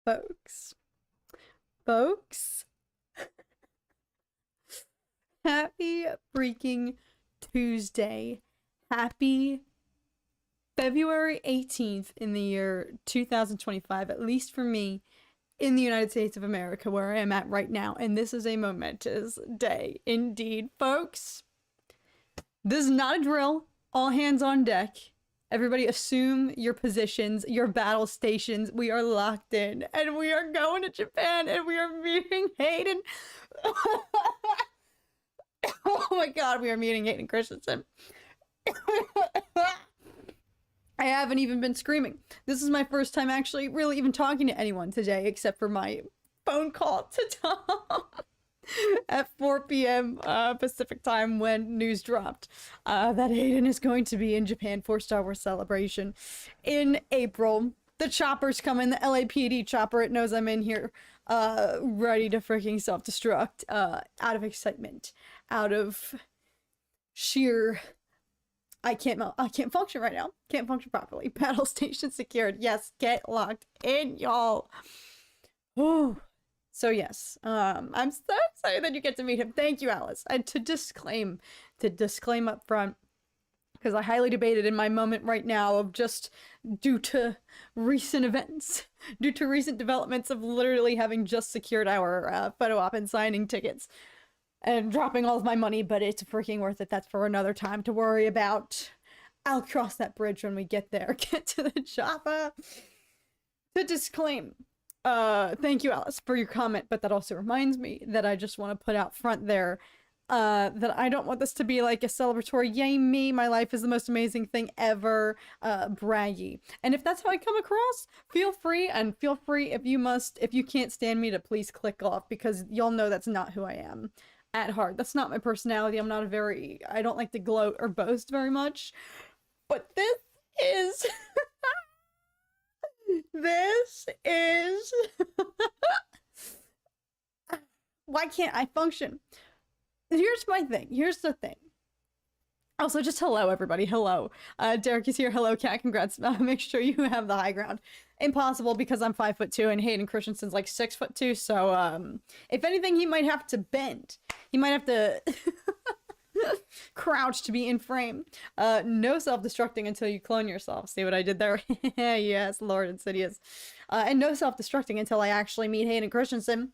Folks, folks, happy freaking Tuesday. Happy February 18th in the year 2025, at least for me, in the United States of America, where I am at right now. And this is a momentous day indeed, folks. This is not a drill. All hands on deck. Everybody assume your positions, your battle stations. We are locked in, and we are going to Japan, and we are meeting Hayden. Oh my god, we are meeting Hayden Christensen. I haven't even been screaming. This is my first time actually really even talking to anyone today, except for my phone call to Tom at 4 p.m. Pacific time when news dropped that Hayden is going to be in Japan for Star Wars Celebration in April. The chopper's coming, the LAPD chopper. It knows I'm in here, ready to freaking self-destruct, out of excitement, out of sheer... I can't function right now. Can't function properly. Battle station secured. Yes, get locked in, y'all. Oh. So yes, I'm so excited that you get to meet him. Thank you, Alice. And to disclaim up front, because I highly debated in my moment right now of just due to recent events, due to recent developments of literally having just secured our photo op and signing tickets and dropping all of my money, but it's freaking worth it. That's for another time to worry about. I'll cross that bridge when we get there. Get to the chopper. To disclaim. Thank you, Alice, for your comment, but that also reminds me that I just want to put out front there that I don't want this to be like a celebratory, yay me, my life is the most amazing thing ever, braggy. And if that's how I come across, feel free if you can't stand me, to please click off, because y'all know that's not who I am at heart. That's not my personality. I don't like to gloat or boast very much, but this is... This is... Why can't I function? Here's my thing. Here's the thing. Also, just hello, everybody. Hello. Derek is here. Hello, Kat. Congrats. Make sure you have the high ground. Impossible, because I'm 5'2" and Hayden Christensen's like 6'2", so if anything, he might have to bend. He might have to... crouch to be in frame. No self-destructing until you clone yourself. See what I did there? Yes, Lord Insidious. And no self-destructing until I actually meet Hayden Christensen.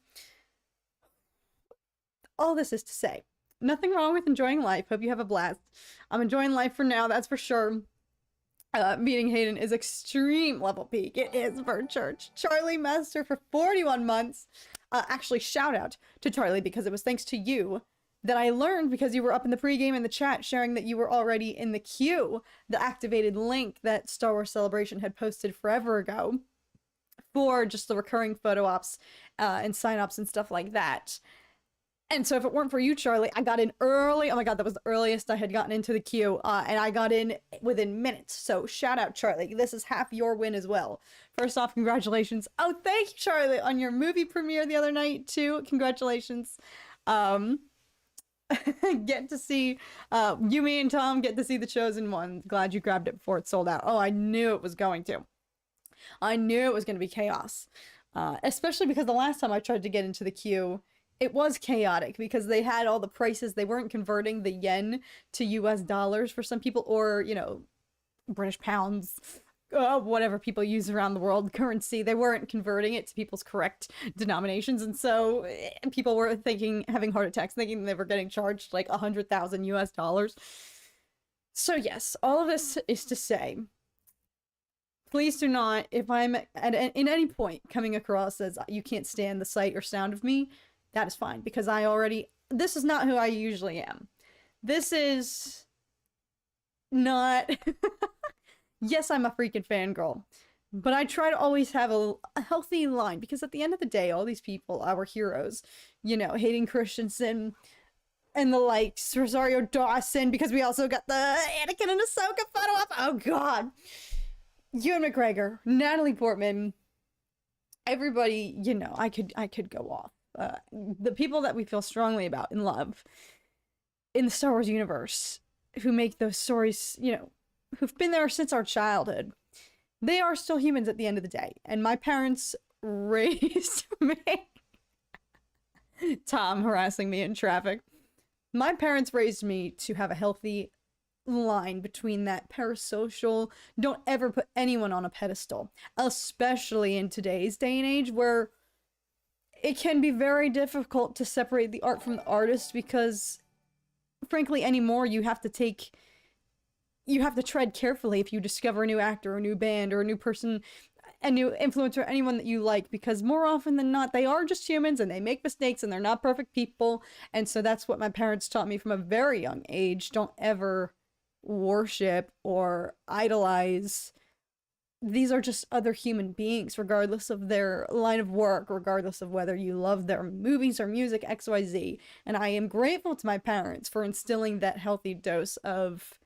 All this is to say, nothing wrong with enjoying life. Hope you have a blast. I'm enjoying life for now, that's for sure. Meeting Hayden is extreme level peak. It is for church. Charlie Master for 41 months. Actually, shout out to Charlie, because it was thanks to you that I learned, because you were up in the pregame in the chat sharing that you were already in the queue, the activated link that Star Wars Celebration had posted forever ago for just the recurring photo ops and sign-ups and stuff like that. And so if it weren't for you, Charlie, I got in early. Oh my god, that was the earliest I had gotten into the queue, and I got in within minutes. So shout out, Charlie. This is half your win as well. First off, congratulations. Oh, thank you, Charlie, on your movie premiere the other night, too. Congratulations. Get to see you, me, and Tom get to see The Chosen One. Glad you grabbed it before it sold out. Oh, I knew it was going to. I knew it was going to be chaos. Especially because the last time I tried to get into the queue, it was chaotic, because they had all the prices. They weren't converting the yen to US dollars for some people, or, you know, British pounds, whatever people use around the world currency. They weren't converting it to people's correct denominations, and so people were having heart attacks, thinking they were getting charged like 100,000 US dollars. So yes, all of this is to say, please do not, if I'm in any point coming across as you can't stand the sight or sound of me, that is fine, because this is not who I usually am. This is not... Yes, I'm a freaking fangirl, but I try to always have a healthy line, because at the end of the day, all these people, our heroes, you know, Hayden Christensen and the likes, Rosario Dawson, because we also got the Anakin and Ahsoka photo op. Oh god. Ewan McGregor, Natalie Portman, everybody, you know, I could go off. The people that we feel strongly about and love in the Star Wars universe, who make those stories, you know, who've been there since our childhood, they are still humans at the end of the day. And my parents raised me. Tom harassing me in traffic. My parents raised me to have a healthy line between that parasocial, don't ever put anyone on a pedestal, especially in today's day and age where it can be very difficult to separate the art from the artist because, frankly, anymore you have to tread carefully if you discover a new actor or a new band or a new person, a new influencer, anyone that you like, because more often than not, they are just humans and they make mistakes and they're not perfect people. And so that's what my parents taught me from a very young age. Don't ever worship or idolize. These are just other human beings, regardless of their line of work, regardless of whether you love their movies or music, XYZ. And I am grateful to my parents for instilling that healthy dose of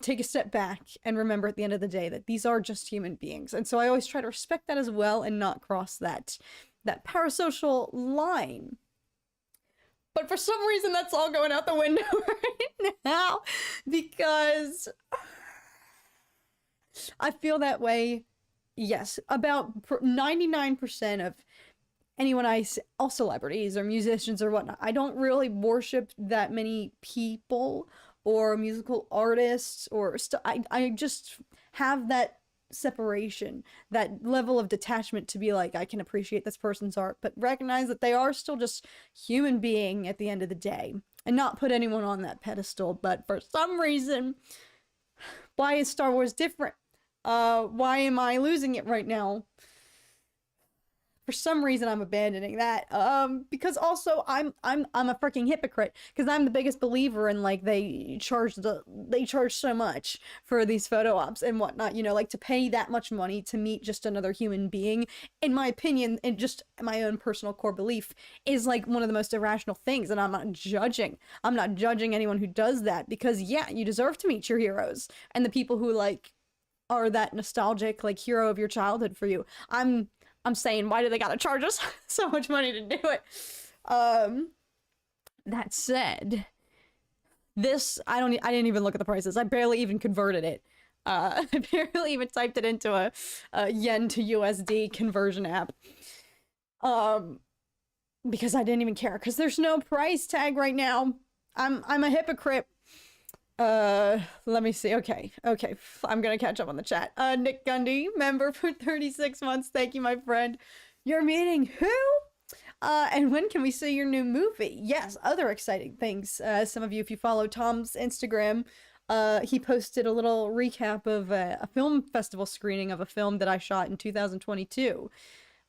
take a step back and remember at the end of the day that these are just human beings. And so I always try to respect that as well and not cross that parasocial line. But for some reason, that's all going out the window right now because I feel that way, yes, about 99% of anyone I see, all celebrities or musicians or whatnot. I don't really worship that many people or musical artists or I just have that separation, that level of detachment to be like, I can appreciate this person's art, but recognize that they are still just human being at the end of the day and not put anyone on that pedestal. But for some reason, why is Star Wars different? Why am I losing it right now? For some reason, I'm abandoning that. Because also I'm a freaking hypocrite because I'm the biggest believer in like they charge so much for these photo ops and whatnot. You know, like to pay that much money to meet just another human being. In my opinion, and just my own personal core belief, is like one of the most irrational things. And I'm not judging. I'm not judging anyone who does that because yeah, you deserve to meet your heroes and the people who like are that nostalgic like hero of your childhood for you. I'm saying, why do they gotta charge us so much money to do it? That said, this, I didn't even look at the prices. I barely even converted it. I barely even typed it into a yen to USD conversion app. Because I didn't even care, because there's no price tag right now. I'm a hypocrite. Let me see. Okay. I'm gonna catch up on the chat. Nick Gundy, member for 36 months. Thank you, my friend. You're meeting who? And when can we see your new movie? Yes, other exciting things. Some of you, if you follow Tom's Instagram, he posted a little recap of a film festival screening of a film that I shot in 2022.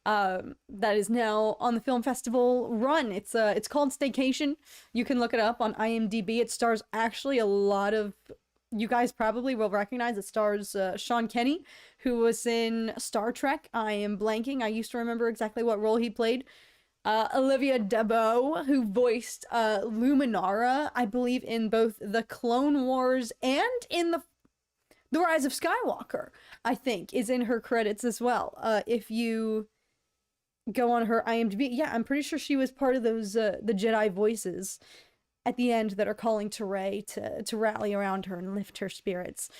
That is now on the film festival run. It's called Staycation. You can look it up on IMDb. It stars actually a lot of, you guys probably will recognize, it stars Sean Kenny, who was in Star Trek. I am blanking. I used to remember exactly what role he played. Olivia Debeau, who voiced Luminara, I believe, in both the Clone Wars and in the Rise of Skywalker, I think, is in her credits as well. If you go on her IMDb, yeah, I'm pretty sure she was part of those the Jedi voices at the end that are calling to Rey to rally around her and lift her spirits.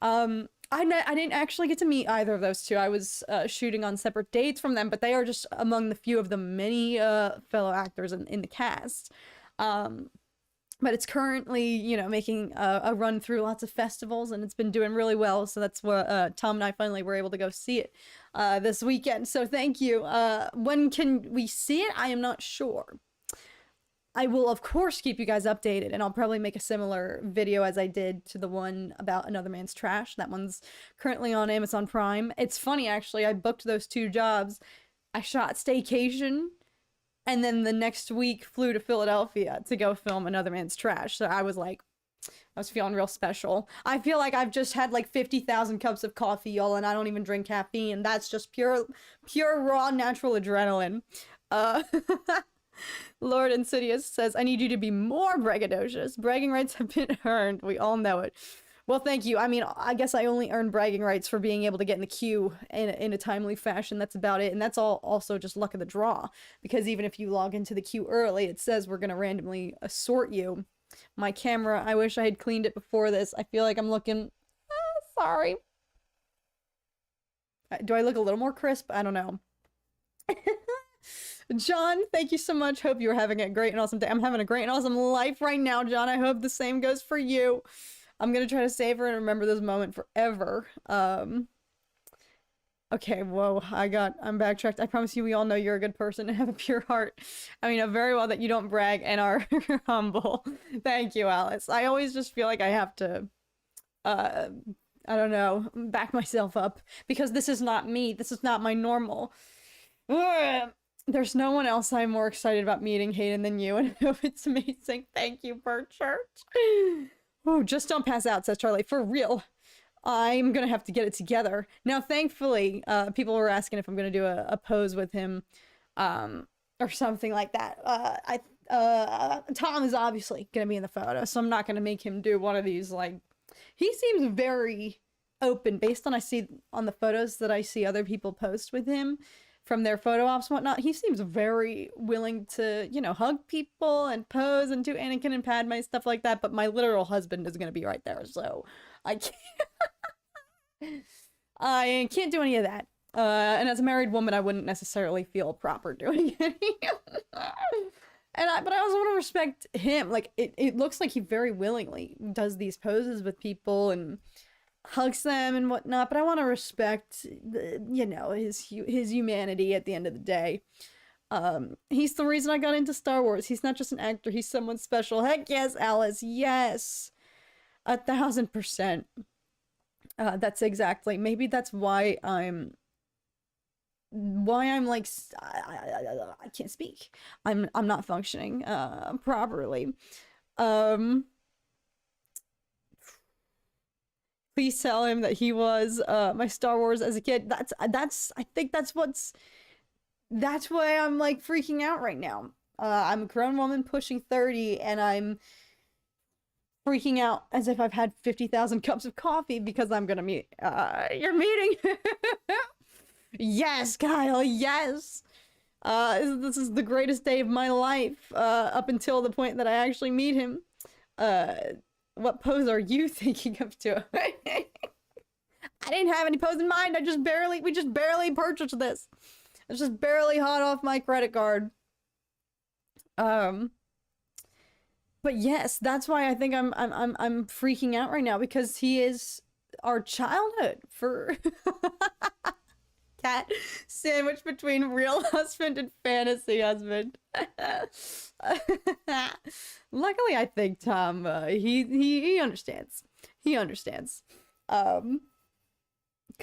I didn't actually get to meet either of those two. I was shooting on separate dates from them, but they are just among the few of the many fellow actors in the cast. But it's currently, you know, making a run through lots of festivals, and it's been doing really well. So that's what Tom and I finally were able to go see it this weekend. So thank you. When can we see it? I am not sure. I will, of course, keep you guys updated, and I'll probably make a similar video as I did to the one about Another Man's Trash. That one's currently on Amazon Prime. It's funny, actually. I booked those two jobs. I shot Staycation, and then the next week flew to Philadelphia to go film Another Man's Trash. So I was feeling real special. I feel like I've just had like 50,000 cups of coffee, y'all, and I don't even drink caffeine. That's just pure raw natural adrenaline. Lord Insidious says, I need you to be more braggadocious. Bragging rights have been earned. We all know it. Well, thank you. I mean, I guess I only earned bragging rights for being able to get in the queue in a timely fashion. That's about it. And that's all also just luck of the draw. Because even if you log into the queue early, it says we're going to randomly assort you. My camera, I wish I had cleaned it before this. I feel like I'm looking... sorry. Do I look a little more crisp? I don't know. John, thank you so much. Hope you're having a great and awesome day. I'm having a great and awesome life right now, John. I hope the same goes for you. I'm gonna try to savor and remember this moment forever. Okay, whoa, I'm backtracked. I promise you we all know you're a good person and have a pure heart. I mean, know very well that you don't brag and are humble. Thank you, Alice. I always just feel like I have to, I don't know, back myself up. Because this is not me. This is not my normal. There's no one else I'm more excited about meeting, Hayden, than you, and I hope it's amazing. Thank you, Bird Church. Oh, just don't pass out, says Charlie. For real. I'm gonna have to get it together. Now, thankfully, people were asking if I'm gonna do a pose with him, or something like that. Tom is obviously gonna be in the photo, so I'm not gonna make him do one of these, like, he seems very open based on on the photos that I see other people post with him from their photo ops and whatnot. He seems very willing to, you know, hug people and pose and do Anakin and Padme, stuff like that, but my literal husband is gonna be right there, so I can't. I can't do any of that. And as a married woman, I wouldn't necessarily feel proper doing any but I also want to respect him. Like, it looks like he very willingly does these poses with people and hugs them and whatnot, but I want to respect, you know, his humanity at the end of the day. He's the reason I got into Star Wars. He's not just an actor, he's someone special. Heck yes, Alice, yes! 1000%. That's exactly, maybe that's why I'm like, I can't speak. I'm not functioning, properly. Please tell him that he was, my Star Wars as a kid. I think that's why I'm, like, freaking out right now. I'm a grown woman pushing 30, and I'm freaking out as if I've had 50,000 cups of coffee because I'm gonna meet, your meeting. Yes, Kyle, yes. This is the greatest day of my life, up until the point that I actually meet him. What pose are you thinking of doing? I didn't have any pose in mind. We just barely purchased this. It's just barely hot off my credit card. But yes, that's why I think I'm freaking out right now, because he is our childhood for cat sandwich between real husband and fantasy husband. Luckily, I think Tom, he understands. He understands. Because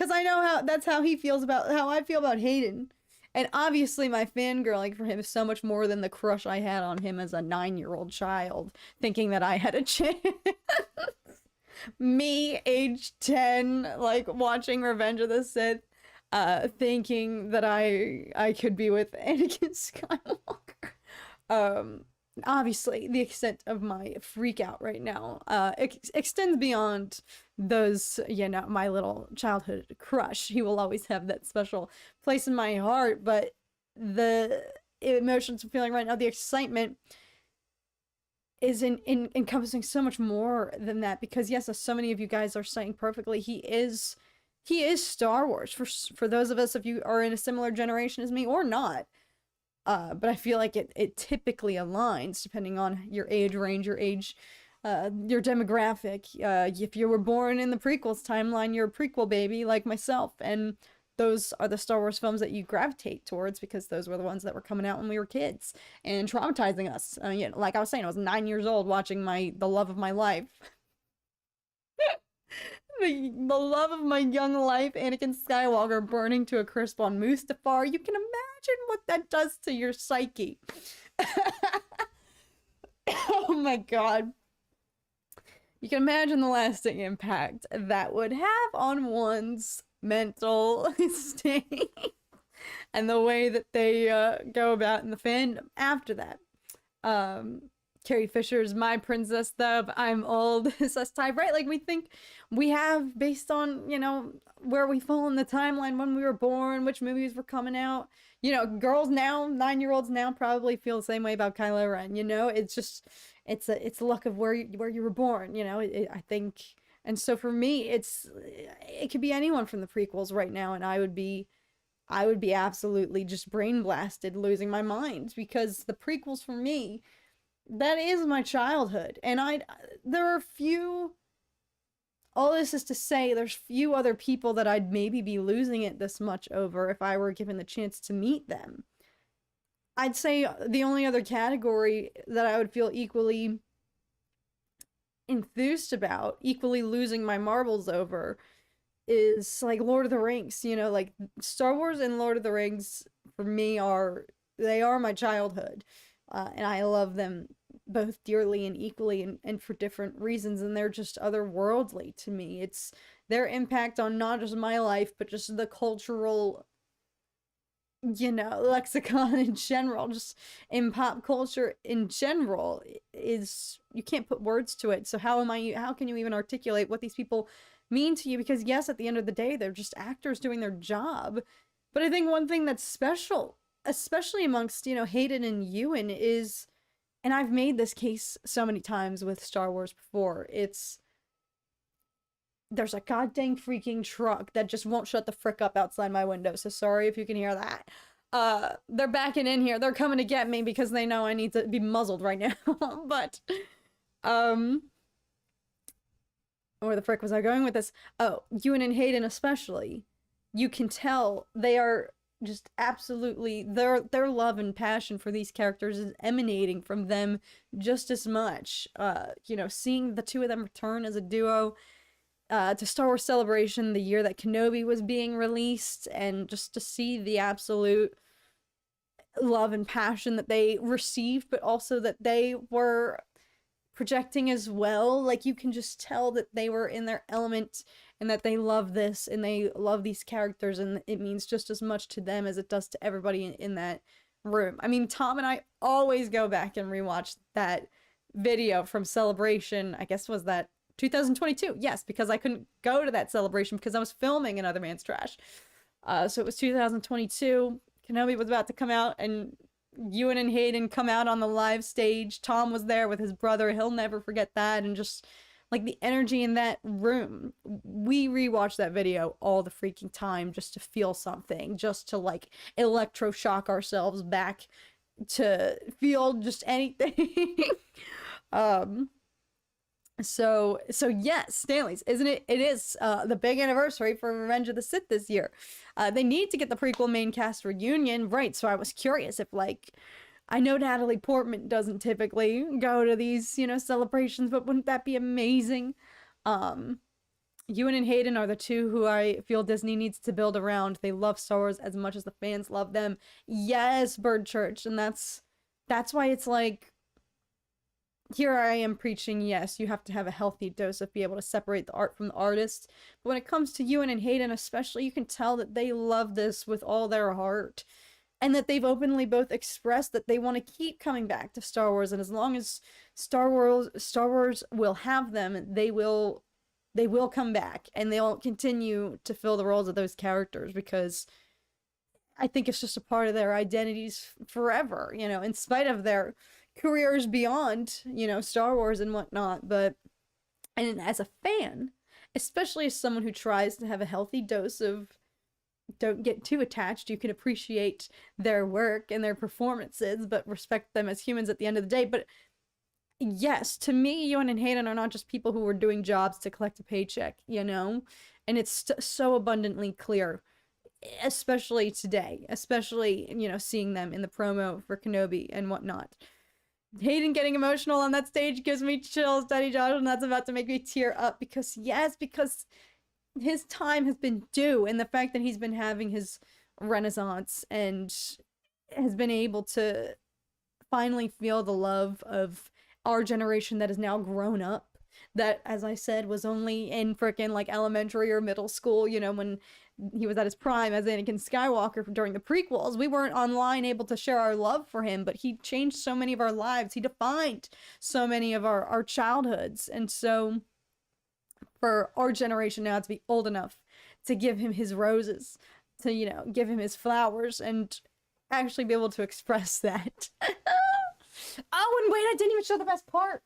I know that's how he feels about how I feel about Hayden. And obviously my fangirling for him is so much more than the crush I had on him as a 9-year-old child, thinking that I had a chance. Me, age 10, like, watching Revenge of the Sith, thinking that I could be with Anakin Skywalker. Obviously, the extent of my freak out right now extends beyond those, you know, my little childhood crush. He will always have that special place in my heart, but the emotions I'm feeling right now, the excitement, is encompassing so much more than that, because yes, as so many of you guys are saying perfectly, he is Star Wars for those of us, if you are in a similar generation as me or not. But I feel like it typically aligns depending on your age range, your demographic. If you were born in the prequels timeline, you're a prequel baby like myself, and those are the Star Wars films that you gravitate towards because those were the ones that were coming out when we were kids and traumatizing us. You know, like I was saying, I was 9 years old watching the love of my life. The love of my young life, Anakin Skywalker, burning to a crisp on Mustafar. You can imagine what that does to your psyche. Oh my god. You can imagine the lasting impact that would have on one's mental state and the way that they go about in the fandom after that. Carrie Fisher's My Princess, though, but I'm old, says Ty, right? Like, we think we have, based on, you know, where we fall in the timeline, when we were born, which movies were coming out. You know, girls now, 9-year-olds now, probably feel the same way about Kylo Ren, you know? It's just, it's a luck of where you were born, you know? I think And so for me, it could be anyone from the prequels right now, and I would be absolutely just brain blasted, losing my mind, because the prequels for me, that is my childhood. And there are few, all this is to say, there's few other people that I'd maybe be losing it this much over if I were given the chance to meet them. I'd say the only other category that I would feel equally enthused about, equally losing my marbles over, is like Lord of the Rings. You know, like Star Wars and Lord of the Rings for me they are my childhood, and I love them both dearly and equally, and for different reasons, and they're just otherworldly to me. It's their impact on not just my life, but just the cultural, you know, lexicon in general, just in pop culture in general, is, you can't put words to it. So how can you even articulate what these people mean to you? Because yes, at the end of the day, they're just actors doing their job. But I think one thing that's special, especially amongst, you know, Hayden and Ewan, is, and I've made this case so many times with Star Wars before, there's a goddamn freaking truck that just won't shut the frick up outside my window. So sorry if you can hear that. They're backing in here. They're coming to get me because they know I need to be muzzled right now. But, where the frick was I going with this? Oh, Ewan and Hayden especially. You can tell they are just absolutely, their love and passion for these characters is emanating from them just as much. You know, seeing the two of them return as a duo to Star Wars Celebration the year that Kenobi was being released, and just to see the absolute love and passion that they received, but also that they were projecting as well. Like, you can just tell that they were in their element, and that they love this, and they love these characters, and it means just as much to them as it does to everybody in that room. I mean, Tom and I always go back and rewatch that video from Celebration. I guess was that 2022? Yes, because I couldn't go to that celebration because I was filming Another Man's Trash. So it was 2022. Kenobi was about to come out, and Ewan and Hayden come out on the live stage. Tom was there with his brother. He'll never forget that. And just like the energy in that room. We rewatch that video all the freaking time just to feel something, just to like electroshock ourselves back to feel just anything. So yes, Stanley's, isn't it? It is the big anniversary for Revenge of the Sith this year. They need to get the prequel main cast reunion, right? So I was curious if, like, I know Natalie Portman doesn't typically go to these, you know, celebrations, but wouldn't that be amazing? Ewan and Hayden are the two who I feel Disney needs to build around. They love Star Wars as much as the fans love them. Yes, Bird Church, and that's why it's like, here I am preaching, yes, you have to have a healthy dose of be able to separate the art from the artist. But when it comes to Ewan and Hayden especially, you can tell that they love this with all their heart. And that they've openly both expressed that they want to keep coming back to Star Wars. And as long as Star Wars will have them, they will come back. And they'll continue to fill the roles of those characters, because I think it's just a part of their identities forever, you know, in spite of their careers beyond, you know, Star Wars and whatnot. But, and as a fan, especially as someone who tries to have a healthy dose of don't get too attached, you can appreciate their work and their performances, but respect them as humans at the end of the day. But yes, to me, Ewan and Hayden are not just people who were doing jobs to collect a paycheck, you know? And it's so abundantly clear, especially today, especially, you know, seeing them in the promo for Kenobi and whatnot. Hayden getting emotional on that stage gives me chills, Daddy Josh, and that's about to make me tear up, because yes, because his time has been due, and the fact that he's been having his renaissance and has been able to finally feel the love of our generation that is now grown up, that, as I said, was only in frickin' like elementary or middle school, you know, when he was at his prime as Anakin Skywalker during the prequels. We weren't online able to share our love for him, but he changed so many of our lives. He defined so many of our childhoods. And so for our generation now to be old enough to give him his roses, to, you know, give him his flowers, and actually be able to express that. Oh, and wait, I didn't even show the best part.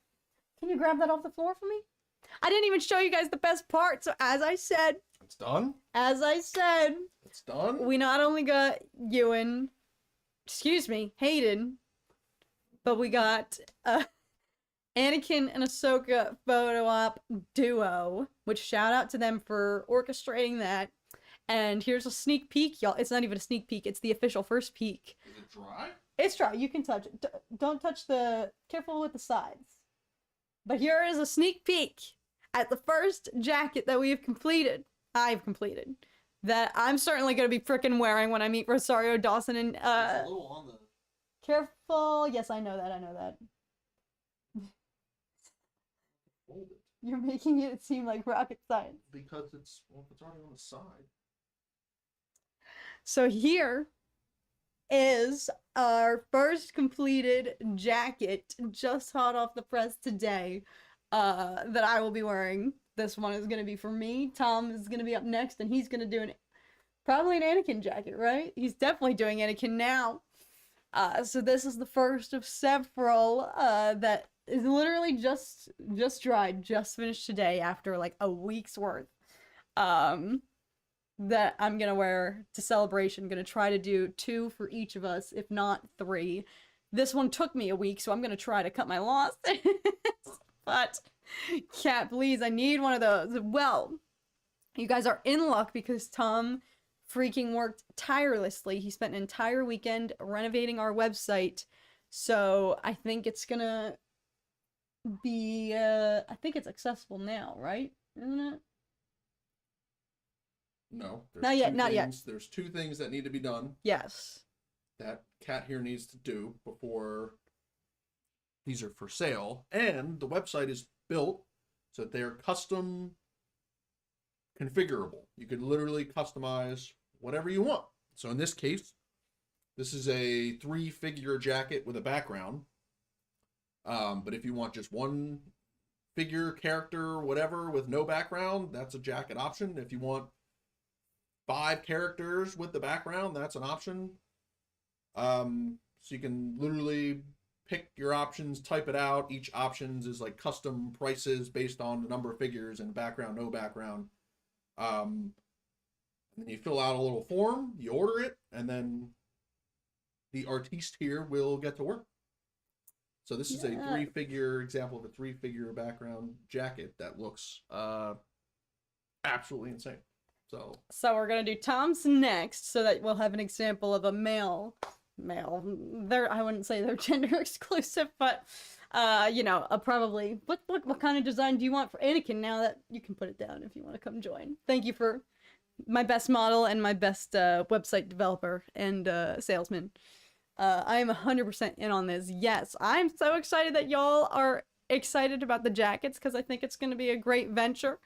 Can you grab that off the floor for me? I didn't even show you guys the best part. So as I said, It's done? it's done? we not only got Hayden, but we got Anakin and Ahsoka photo op duo, which shout out to them for orchestrating that. And here's a sneak peek, y'all. It's not even a sneak peek. It's the official first peek. Is it dry? It's dry. You can touch it. Don't touch careful with the sides. But here is a sneak peek at the first jacket that I've completed. That I'm certainly going to be frickin' wearing when I meet Rosario Dawson and, It's a little on the... Careful. Yes, I know that. Hold it. You're making it seem like rocket science. Because it's already on the side. So here is our first completed jacket, just hot off the press today, that I will be wearing. This one is going to be for me. Tom is going to be up next, and he's going to do probably an Anakin jacket, right? He's definitely doing Anakin now. So this is the first of several that is literally just dried, just finished today after like a week's worth. That I'm gonna wear to celebration. Gonna try to do 2 for each of us, if not 3. This one took me a week, so I'm gonna try to cut my losses. But, cat, please, I need one of those. Well, you guys are in luck because Tom freaking worked tirelessly. He spent an entire weekend renovating our website. So I think it's gonna be, I think it's accessible now, right? Isn't it? No. Not yet. There's 2 things that need to be done. Yes. That Cat here needs to do before these are for sale. And the website is built so that they are custom configurable. You can literally customize whatever you want. So in this case, this is a 3-figure jacket with a background. But if you want just 1 figure, character, whatever, with no background, that's a jacket option. If you want 5 characters with the background, that's an option. So you can literally pick your options, type it out. Each options is like custom prices based on the number of figures and background, no background. And then you fill out a little form, you order it, and then the artiste here will get to work. So this is a 3-figure example of a 3-figure background jacket that looks absolutely insane. So we're gonna do Tom's next, so that we'll have an example of a male. I wouldn't say they're gender exclusive, but probably. What kind of design do you want for Anakin? Now that you can put it down if you want to come join. Thank you for my best model and my best website developer and salesman. I am 100% in on this. Yes, I'm so excited that y'all are excited about the jackets because I think it's going to be a great venture.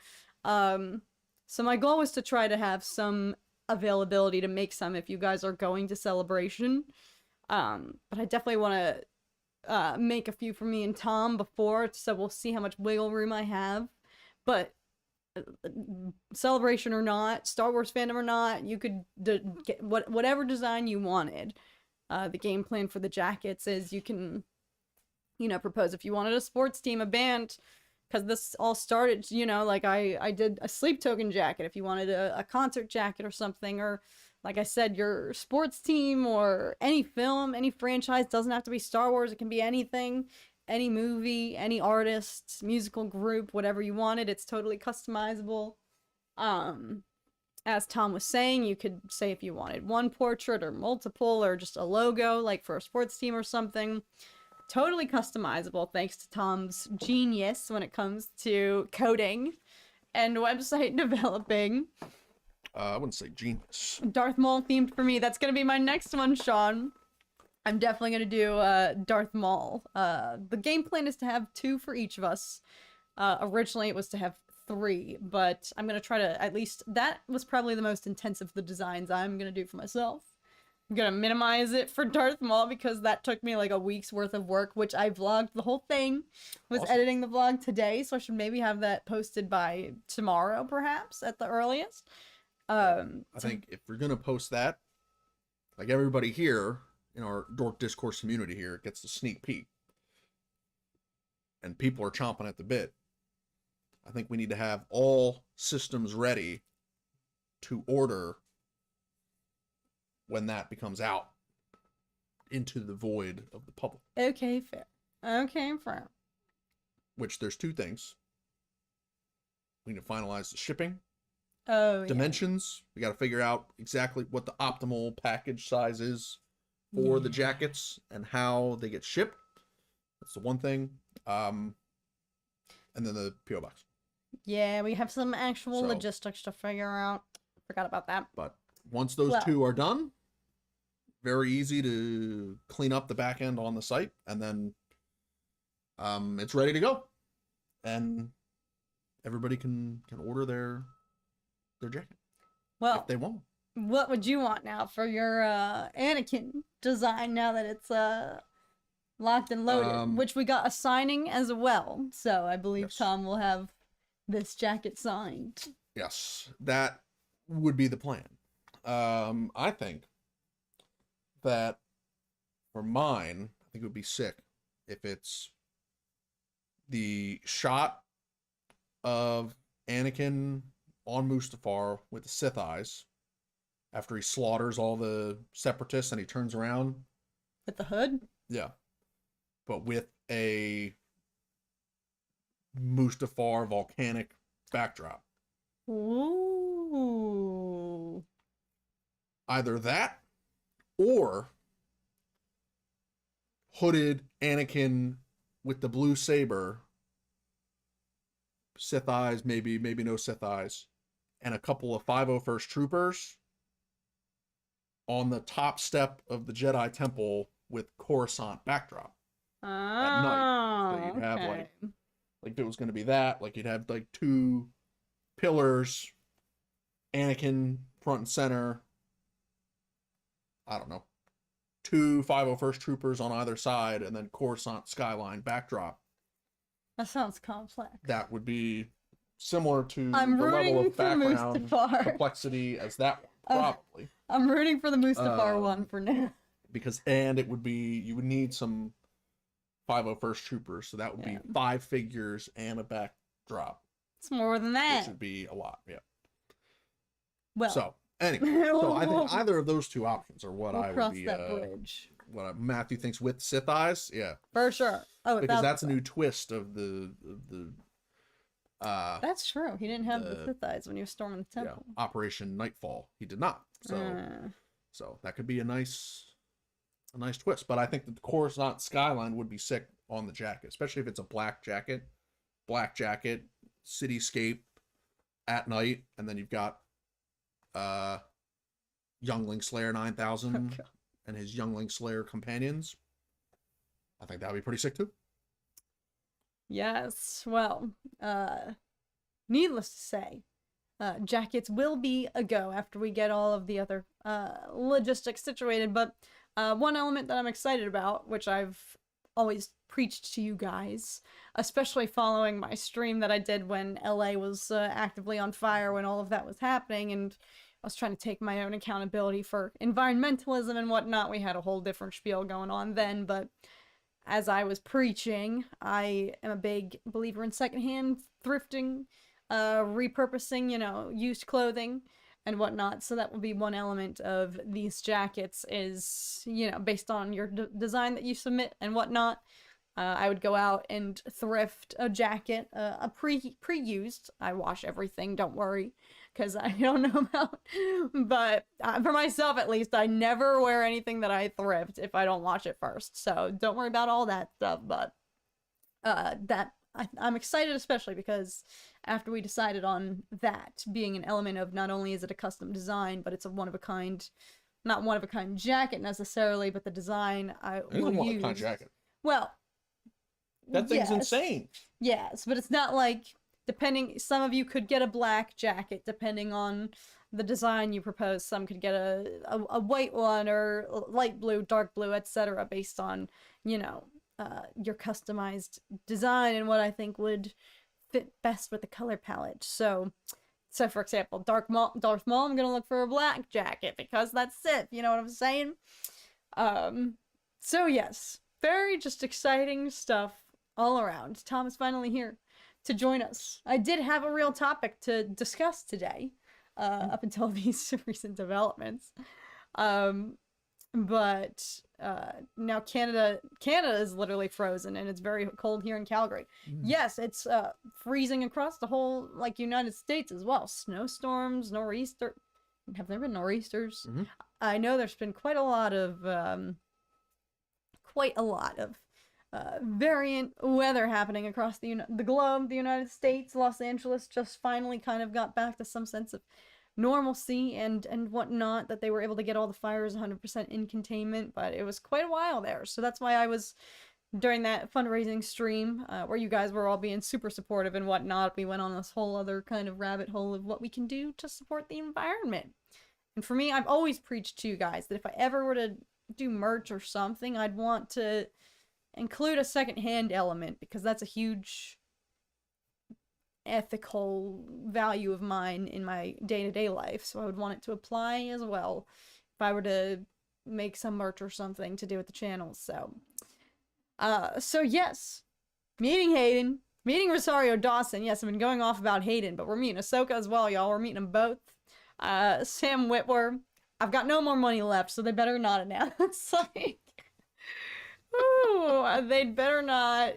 So my goal was to try to have some availability to make some if you guys are going to celebration. But I definitely want to make a few for me and Tom before, so we'll see how much wiggle room I have. But celebration or not, Star Wars fandom or not, you could get whatever design you wanted. The game plan for the jackets is you can, propose if you wanted a sports team, a band, because this all started, like I did a sleep token jacket if you wanted a concert jacket or something, or like I said, your sports team or any film, any franchise. Doesn't have to be Star Wars. It can be anything, any movie, any artist, musical group, whatever you wanted. It's totally customizable. As Tom was saying, you could say if you wanted 1 portrait or multiple or just a logo, like for a sports team or something. Totally customizable thanks to Tom's genius when it comes to coding and website developing. I wouldn't say genius. Darth Maul themed for me. That's going to be my next one, Sean. I'm definitely going to do Darth Maul. The game plan is to have 2 for each of us. Originally, it was to have 3, but I'm going to try to at least... That was probably the most intense of the designs I'm going to do for myself. I'm gonna minimize it for Darth Maul because that took me like a week's worth of work, which I vlogged the whole thing. Was awesome. Editing the vlog today, so I should maybe have that posted by tomorrow, perhaps, at the earliest. I think if we're gonna post that, like everybody here in our Dork Discourse community here gets the sneak peek. And people are chomping at the bit. I think we need to have all systems ready to order when that becomes out into the void of the public. Okay, fair. Okay, fair. Which there's two things. We need to finalize the shipping. Oh, yeah. Dimensions. We got to figure out exactly what the optimal package size is for the jackets and how they get shipped. That's the one thing. And then the PO box. Yeah, we have some actual So- logistics to figure out. Forgot about that. But once those two are done, very easy to clean up the back end on the site, and then it's ready to go. And everybody can order their jacket Well, if they want. what would you want now for your Anakin design now that it's locked and loaded? Which we got a signing as well. So I believe Yes. Tom will have this jacket signed. Yes, that would be the plan. I think that for mine, I think it would be sick if it's the shot of Anakin on Mustafar with the Sith eyes after he slaughters all the separatists and he turns around. With the hood? Yeah. But with a Mustafar volcanic backdrop. Ooh. Either that or hooded Anakin with the blue saber, Sith eyes, maybe no Sith eyes, and a couple of 501st troopers on the top step of the Jedi Temple with Coruscant backdrop at night. So you'd have like if it was going to be that, like you'd have like two pillars, Anakin front and center. I don't know, two 501st troopers on either side, and then Coruscant skyline backdrop. That sounds complex. That would be similar to I'm the level rooting of for background Mustafar. complexity as that one, probably. I'm rooting for the Mustafar one for now. Because, and it would be, you would need some 501st troopers, so that would be 5 figures and a backdrop. It's more than that. Which would be a lot, yeah. Well, So, anyway, so I think either of those two options are what we'll I would cross be, that bridge. what Matthew thinks with Sith eyes, yeah. For sure. Oh, Because that's a new twist of the That's true. He didn't have the Sith eyes when he was storming the temple. yeah, Operation Nightfall. He did not. So that could be a nice twist. But I think that the Coruscant skyline would be sick on the jacket, especially if it's a black jacket, cityscape at night, and then you've got Youngling Slayer 9000 and his Youngling Slayer companions. I think that would be pretty sick too. Yes. Well, needless to say, jackets will be a go after we get all of the other logistics situated. But one element that I'm excited about, which I've always preached to you guys, especially following my stream that I did when LA was actively on fire, when all of that was happening, and I was trying to take my own accountability for environmentalism and whatnot. We had a whole different spiel going on then, but as I was preaching, I am a big believer in secondhand thrifting, repurposing, used clothing and whatnot. So that will be one element of these jackets is, based on your design that you submit and whatnot. I would go out and thrift a jacket, a pre-used. I wash everything, don't worry, because I don't know about, but for myself at least, I never wear anything that I thrift if I don't wash it first. So don't worry about all that stuff. But I'm excited, especially because after we decided on that being an element of not only is it a custom design, but it's a one-of-a-kind, not one-of-a-kind jacket necessarily, but the design I will use. One-of-a-kind jacket. Well, that thing's insane. Yes, but it's not like, some of you could get a black jacket depending on the design you propose. Some could get a white one or light blue, dark blue, etc. based on, your customized design and what I think would fit best with the color palette. So for example, Darth Maul, I'm gonna look for a black jacket because that's it. You know what I'm saying? So yes, very just exciting stuff all around. Tom is finally here to join us. I did have a real topic to discuss today, up until these recent developments. But now Canada is literally frozen, and it's very cold here in Calgary. Yes, it's freezing across the whole United States as well. Snowstorms, nor'easter. Have there been nor'easters? I know there's been quite a lot of variant weather happening across the globe. The United States, Los Angeles just finally kind of got back to some sense of normalcy and whatnot, that they were able to get all the fires 100% in containment, but it was quite a while there. So that's why I was, during that fundraising stream, where you guys were all being super supportive and whatnot, we went on this whole other kind of rabbit hole of what we can do to support the environment. And for me, I've always preached to you guys that if I ever were to do merch or something, I'd want to include a secondhand element, because that's a huge ethical value of mine in my day-to-day life. So I would want it to apply as well if I were to make some merch or something to do with the channel. So yes, meeting Hayden, meeting Rosario Dawson. Yes, I've been going off about Hayden, but we're meeting Ahsoka as well, y'all. We're meeting them both. Sam Witwer. I've got no more money left, so they better not announce. They'd better not